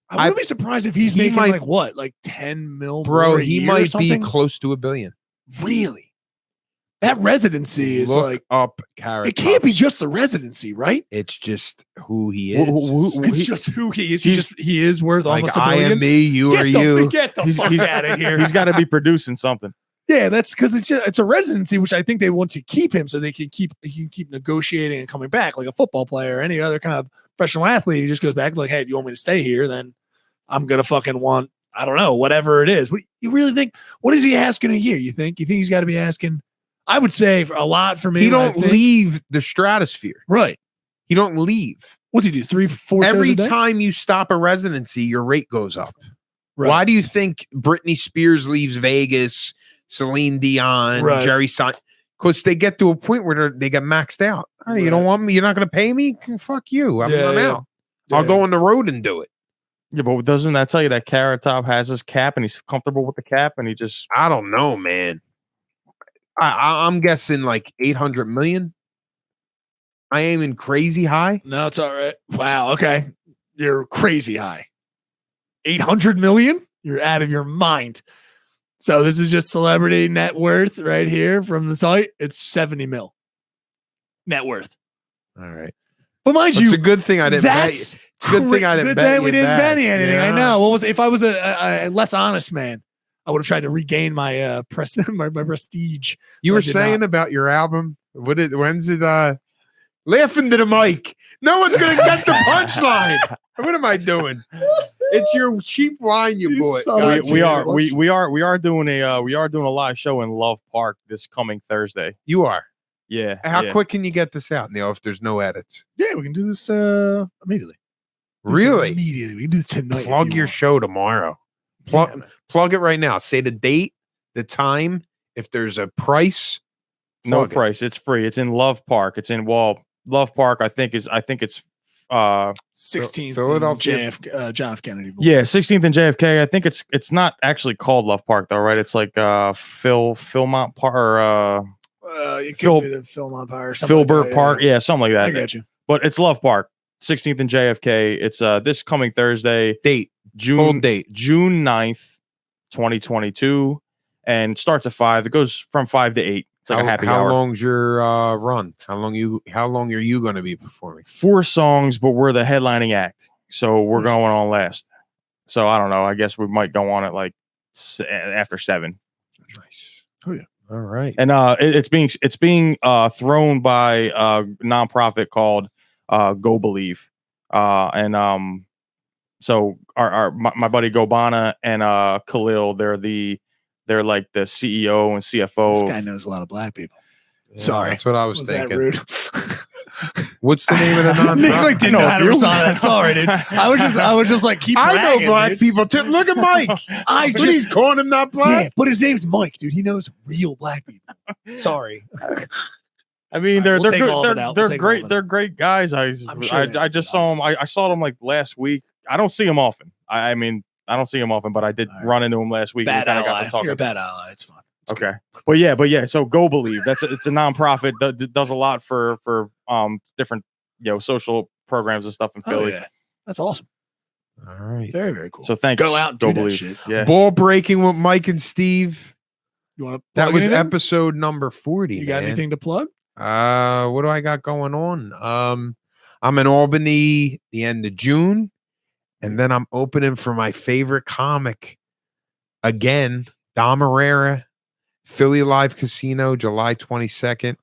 Speaker 3: I wouldn't be surprised if he's
Speaker 2: he
Speaker 3: making
Speaker 2: might-
Speaker 3: like what, like 10 mil.
Speaker 2: bro.
Speaker 3: more a
Speaker 2: He
Speaker 3: year or
Speaker 2: might be
Speaker 3: something?
Speaker 2: close to $1 billion.
Speaker 3: Really. That residency is
Speaker 2: Look
Speaker 3: like
Speaker 2: up Carrot.
Speaker 3: it can't
Speaker 2: Top.
Speaker 3: be just the residency, right?
Speaker 2: It's just who he
Speaker 4: Who-
Speaker 2: is.
Speaker 3: It's
Speaker 4: he-
Speaker 3: just who he is.
Speaker 4: he's-
Speaker 3: He is worth
Speaker 2: Like
Speaker 3: almost $1
Speaker 2: I
Speaker 3: billion.
Speaker 2: am me, you are you.
Speaker 3: Get the fuck out of here.
Speaker 4: he's got to be producing something.
Speaker 3: Yeah, that's because it's a residency, which I think they want to keep him so he can keep negotiating and coming back like a football player or any other kind of professional athlete. He just goes back like, hey, if you want me to stay here, then I'm gonna fucking want, I don't know, whatever it is. What you really think? What is he asking a year? You think he's got to be asking? I would say for a lot for me.
Speaker 2: He
Speaker 3: when I
Speaker 2: don't
Speaker 3: think-
Speaker 2: leave the stratosphere.
Speaker 3: right.
Speaker 2: He don't leave.
Speaker 3: What's he do? 3-4
Speaker 2: Every
Speaker 3: shows a day?
Speaker 2: time you stop a residency, your rate goes up.
Speaker 3: Right.
Speaker 2: Why do you think Britney Spears leaves Vegas, Celine Dion,
Speaker 3: Right.
Speaker 2: Jerry Sein? Because they get to a point where they get maxed out. Oh, you don't
Speaker 3: Right.
Speaker 2: want me? You're not going to pay me? Fuck you. I'm
Speaker 3: Yeah, yeah.
Speaker 2: out. I'll go on the road and do it.
Speaker 4: Yeah, but doesn't that tell you that Carrot Top has his cap and he's comfortable with the cap and he just
Speaker 2: I don't know, man. I'm guessing like 800 million. I am in crazy high.
Speaker 3: No, it's all right. Wow. Okay. You're crazy high. 800 million? You're out of your mind. So this is just celebrity net worth right here from the site. It's 70 mil net worth.
Speaker 2: All right.
Speaker 3: But mind
Speaker 2: It's
Speaker 3: you,
Speaker 2: a good thing I didn't bet you.
Speaker 3: that's
Speaker 2: It's a good thing I didn't
Speaker 3: good
Speaker 2: bet
Speaker 3: thing
Speaker 2: you
Speaker 3: we didn't
Speaker 2: that.
Speaker 3: bet you anything. I
Speaker 2: Yeah.
Speaker 3: know. What was if I was a less honest man? I would have tried to regain my my prestige.
Speaker 2: You
Speaker 3: I
Speaker 2: were
Speaker 3: did
Speaker 2: saying about your album. When's it laughing to the mic? No one's gonna get the punchline. What am I doing? It's your cheap wine you bought.
Speaker 3: son of
Speaker 2: God,
Speaker 3: a
Speaker 4: we
Speaker 3: Gotcha.
Speaker 4: are doing a live show in Love Park this coming Thursday.
Speaker 2: You are.
Speaker 4: Yeah.
Speaker 2: How
Speaker 4: yeah.
Speaker 2: quick can you get this out, Neil, if there's no edits?
Speaker 3: Yeah, we can do this immediately.
Speaker 2: Really?
Speaker 3: Immediately. We can do this tonight. if
Speaker 2: Plug
Speaker 3: you
Speaker 2: your
Speaker 3: want.
Speaker 2: show tomorrow.
Speaker 3: Yeah, man.
Speaker 2: Plug it right now. Say the date, the time, if there's a price.
Speaker 4: No
Speaker 2: plug it.
Speaker 4: price. It's free. It's in Love Park. It's in Love Park. I think it's
Speaker 3: 16th
Speaker 2: Philadelphia.
Speaker 3: JF, John F. Kennedy.
Speaker 4: yeah, 16th and JFK. I think it's not actually called Love Park though, right? It's like Philmont Park or
Speaker 3: You
Speaker 4: Phil-
Speaker 3: could be the Philmont Park or something.
Speaker 4: Filbert
Speaker 3: like that,
Speaker 4: Park. Yeah, something like
Speaker 3: I
Speaker 4: that.
Speaker 3: got you.
Speaker 4: But it's Love Park, 16th and JFK. It's this coming Thursday,
Speaker 2: Date.
Speaker 4: June
Speaker 2: Full date.
Speaker 4: 9th, 2022, and starts at 5. It goes from 5 to 8. It's like a happy
Speaker 2: how
Speaker 4: hour.
Speaker 2: long's your run? How long are you going to be performing?
Speaker 4: 4 songs, but we're the headlining act, so we're going on last. So I don't know. I guess we might go on at like after 7.
Speaker 2: Nice.
Speaker 3: Oh yeah.
Speaker 2: All right.
Speaker 4: And it's being thrown by a nonprofit called Go Believe. So my buddy Gobana and Khalil, they're like the CEO and CFO.
Speaker 3: This guy knows a lot of black people.
Speaker 2: Yeah,
Speaker 3: Sorry,
Speaker 2: that's what I was
Speaker 3: that
Speaker 2: thinking.
Speaker 3: rude?
Speaker 2: What's the name of the nonprofit?
Speaker 3: Nick like didn't know how to respond to that. Sorry, dude. I was just like, keep.
Speaker 2: I
Speaker 3: bragging,
Speaker 2: know black
Speaker 3: dude.
Speaker 2: people too. Look at Mike.
Speaker 3: Just
Speaker 2: he's calling him not black.
Speaker 3: Yeah, but his name's Mike, dude. He knows real black people. Sorry.
Speaker 4: I mean,
Speaker 3: All right, we'll take
Speaker 4: they're
Speaker 3: all of it out. We'll take all of
Speaker 4: great.
Speaker 3: it
Speaker 4: They're
Speaker 3: out.
Speaker 4: great guys. I just saw them. I saw them like last week. I don't see them often. I mean, I don't see them often, but I did run into them last week.
Speaker 3: Bad
Speaker 4: and we
Speaker 3: ally.
Speaker 4: got to talk.
Speaker 3: You're a bad ally. It's fun. It's
Speaker 4: okay. But yeah. So Go Believe. It's a nonprofit that does a lot for different social programs and stuff in Philly.
Speaker 3: Yeah. That's awesome.
Speaker 2: All right.
Speaker 3: Very, very cool.
Speaker 4: So thanks.
Speaker 3: Go out and
Speaker 4: Go
Speaker 3: do that
Speaker 4: Believe.
Speaker 3: shit.
Speaker 4: Yeah.
Speaker 2: Ball breaking with Mike and Steve.
Speaker 3: You want to?
Speaker 2: That was episode number 40.
Speaker 3: You got anything to plug?
Speaker 2: What do I got going on? I'm in Albany the end of June, and then I'm opening for my favorite comic again, Dom Herrera, Philly Live Casino, July 22nd.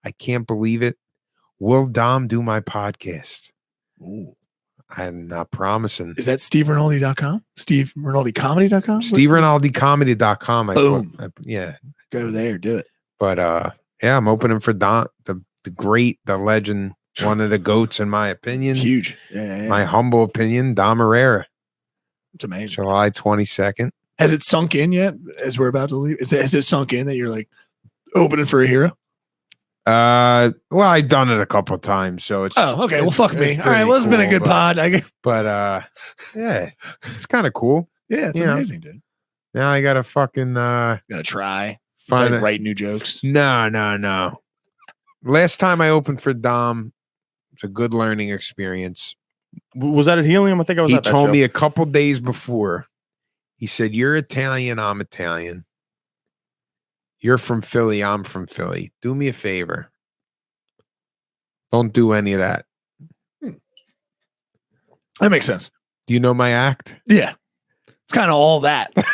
Speaker 2: I can't believe it. Will Dom do my podcast?
Speaker 3: Ooh.
Speaker 2: I'm not promising.
Speaker 3: Is that SteveRinaldi.com? SteveRinaldiComedy.com?
Speaker 2: SteveRinaldiComedy.com.
Speaker 3: Boom.
Speaker 2: Yeah.
Speaker 3: Go there. Do it.
Speaker 2: But yeah, I'm opening for Don, the great, the legend, one of the GOATs in my opinion.
Speaker 3: Huge. Yeah.
Speaker 2: My humble opinion, Dom Herrera.
Speaker 3: It's amazing.
Speaker 2: July 22nd.
Speaker 3: Has it sunk in yet as we're about to leave? Has it sunk in that you're like opening for a hero?
Speaker 2: Well, I've done it a couple of times, so it's
Speaker 3: okay. Well, fuck me.
Speaker 2: it's
Speaker 3: All right. Well, it's been a
Speaker 2: pretty
Speaker 3: good
Speaker 2: cool,
Speaker 3: pod. I guess.
Speaker 2: But yeah, it's kind of cool.
Speaker 3: Yeah, it's amazing, dude.
Speaker 2: Now I gotta fucking
Speaker 3: Gotta try.
Speaker 2: find
Speaker 3: Like,
Speaker 2: it.
Speaker 3: write new jokes.
Speaker 2: No. Last time I opened for Dom, it's a good learning experience.
Speaker 4: Was that at Helium? I think I was.
Speaker 2: He
Speaker 4: at that
Speaker 2: told
Speaker 4: show.
Speaker 2: me a couple days before. He said, "You're Italian. I'm Italian. You're from Philly. I'm from Philly. Do me a favor. Don't do any of that."
Speaker 3: That makes sense.
Speaker 2: Do you know my act?
Speaker 3: Yeah. It's kind of all that. It's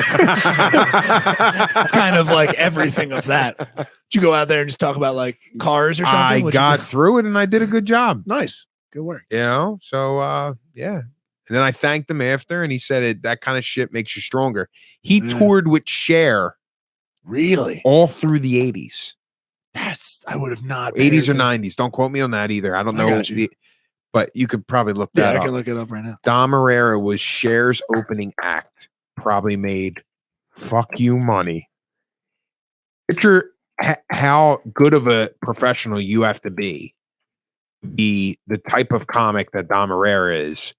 Speaker 3: kind of like everything of that. Did you go out there and just talk about like cars or something?
Speaker 2: I
Speaker 3: What'd you
Speaker 2: got
Speaker 3: do?
Speaker 2: through it and I did a good job.
Speaker 3: Nice. Good work.
Speaker 2: So yeah. And then I thanked him after, and he said that kind of shit makes you stronger. He
Speaker 3: Yeah.
Speaker 2: toured with Cher
Speaker 3: Really?
Speaker 2: all through the 80s.
Speaker 3: I would have not.
Speaker 2: 80s or
Speaker 3: paired those.
Speaker 2: 90s. Don't quote me on that either. I don't
Speaker 3: I
Speaker 2: know.
Speaker 3: got you.
Speaker 2: But you could probably look
Speaker 3: Yeah,
Speaker 2: that
Speaker 3: I
Speaker 2: up.
Speaker 3: can look it up right now.
Speaker 2: Dom Herrera was Cher's opening act. Probably made fuck you money. Picture how good of a professional you have to be the type of comic that Dom Herrera is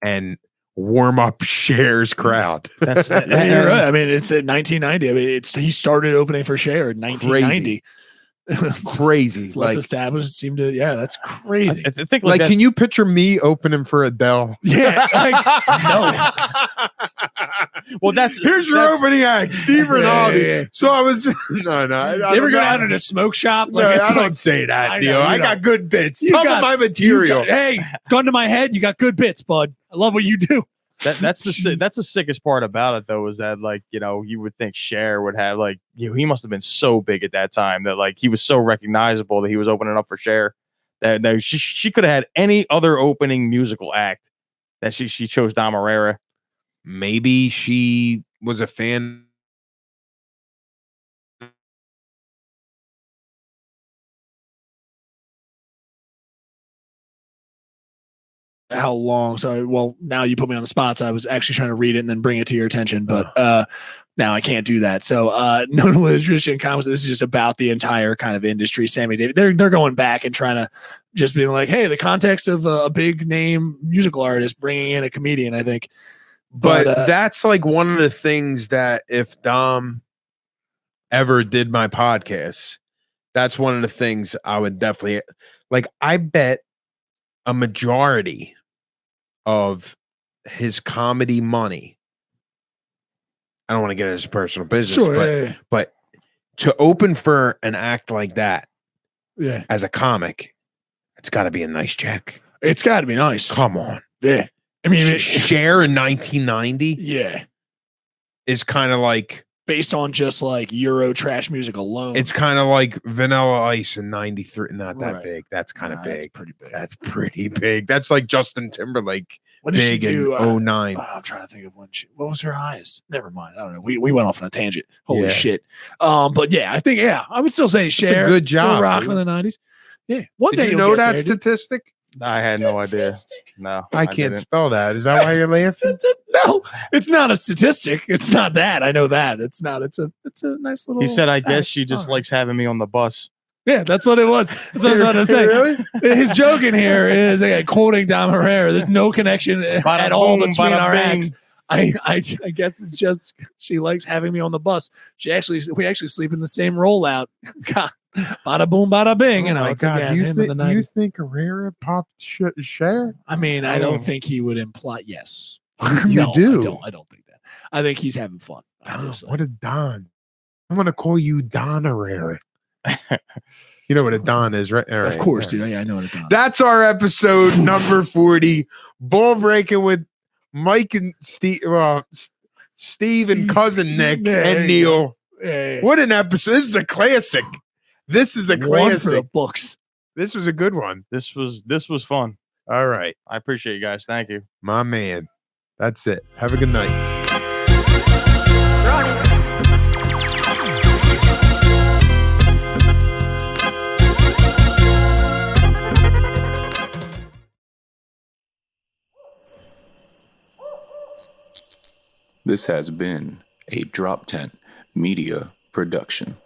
Speaker 2: and warm up Cher's crowd.
Speaker 4: That's
Speaker 3: Yeah, you're right. I mean, it's at 1990. I mean, he started opening for Cher in 1990.
Speaker 2: Crazy.
Speaker 3: It's less
Speaker 2: Like,
Speaker 3: established. Seemed to, yeah, that's crazy.
Speaker 4: I think
Speaker 2: like
Speaker 4: that,
Speaker 2: can you picture me opening for Adele?
Speaker 3: Yeah, no.
Speaker 4: well, that's
Speaker 2: Here's your
Speaker 4: that's-
Speaker 2: opening act, Steve
Speaker 3: Yeah,
Speaker 2: Rinaldi.
Speaker 3: yeah.
Speaker 2: So I was just no.
Speaker 3: You ever go down to a smoke shop?
Speaker 2: No,
Speaker 3: Like, it's
Speaker 2: I don't
Speaker 3: like,
Speaker 2: say that,
Speaker 3: I know,
Speaker 2: Dio.
Speaker 3: you
Speaker 2: I
Speaker 3: know.
Speaker 2: got good bits.
Speaker 3: You
Speaker 2: Tell
Speaker 3: got-
Speaker 2: them my material.
Speaker 3: hey, gun to my head. You got good bits, bud. I love what you do.
Speaker 4: that's the sickest part about it though, is that like, you would think Cher would have like, he must have been so big at that time that like he was so recognizable that he was opening up for Cher that she could have had any other opening musical act that she chose Dom Herrera.
Speaker 2: Maybe she was a fan.
Speaker 3: How long? Sorry. Well, now you put me on the spot. So I was actually trying to read it and then bring it to your attention, but now I can't do that. So notable literature and comics. This is just about the entire kind of industry. Sammy Davis. They're going back and trying to just being like, hey, the context of a big name musical artist bringing in a comedian. I think,
Speaker 2: But that's like one of the things that if Dom ever did my podcast, that's one of the things I would definitely like. I bet a majority of his comedy money. I don't want to get into his personal business,
Speaker 3: sure,
Speaker 2: but but to open for an act like that
Speaker 3: yeah,
Speaker 2: as a comic, it's got to be a nice check.
Speaker 3: it's got to be nice.
Speaker 2: Come on.
Speaker 3: Yeah, I mean,
Speaker 2: Cher in 1990
Speaker 3: yeah,
Speaker 2: is kind of like
Speaker 3: based on just like Euro trash music alone.
Speaker 2: it's kind of like Vanilla Ice in 93. Not that
Speaker 3: Right.
Speaker 2: big. That's kind of big.
Speaker 3: That's pretty big.
Speaker 2: That's pretty big. That's like Justin Timberlake
Speaker 3: What did she
Speaker 2: big in
Speaker 3: do?
Speaker 2: 09.
Speaker 3: I'm trying to think of what was her highest. Never mind. I don't know. We went off on a tangent. Holy
Speaker 2: Yeah.
Speaker 3: shit. But yeah, I think I would still say Cher.
Speaker 2: good job,
Speaker 3: Still rocking
Speaker 2: dude.
Speaker 3: in the 90s. Yeah. One day
Speaker 2: Did you
Speaker 3: you'll
Speaker 2: know
Speaker 3: get
Speaker 2: that
Speaker 3: there, dude.
Speaker 2: statistic?
Speaker 4: I had no idea. No,
Speaker 2: I can't
Speaker 4: didn't.
Speaker 2: spell that. Is that why you're laughing?
Speaker 3: No, it's not a statistic. It's not that. I know that. It's not. It's a nice little.
Speaker 4: He said, "I
Speaker 3: fact.
Speaker 4: guess she
Speaker 3: It's
Speaker 4: just
Speaker 3: all right.
Speaker 4: likes having me on the bus."
Speaker 3: Yeah, that's what it was. That's what I was about to say.
Speaker 2: Really?
Speaker 3: His joke in here is quoting Dom Herrera. There's no connection at all
Speaker 4: boom,
Speaker 3: between
Speaker 4: bada
Speaker 3: our
Speaker 4: bing.
Speaker 3: acts. I guess it's just she likes having me on the bus. We actually sleep in the same rollout. God, bada boom, bada bing. You know, it's again him in the 90s.
Speaker 2: You think Herrera popped Cher?
Speaker 3: I mean, I don't think he would imply yes.
Speaker 2: You
Speaker 3: No,
Speaker 2: do.
Speaker 3: I don't think that. I think he's having fun.
Speaker 2: What a Don. I'm gonna call you Don Herrera. You know what a Don is, right? All
Speaker 3: Of
Speaker 2: right,
Speaker 3: course,
Speaker 2: yeah.
Speaker 3: dude. Yeah, I know what it's on.
Speaker 2: That's our episode number 40. Bull breaking with Mike and Steve, Steve and cousin Nick and Neil.
Speaker 3: Yeah.
Speaker 2: What an episode! This is a classic. This is a
Speaker 3: One for the
Speaker 2: classic.
Speaker 3: books.
Speaker 2: This was a good one.
Speaker 4: This was fun.
Speaker 2: All right,
Speaker 4: I appreciate you guys. Thank you.
Speaker 2: my man. That's it. Have a good night.
Speaker 1: This has been a Drop Tent Media production.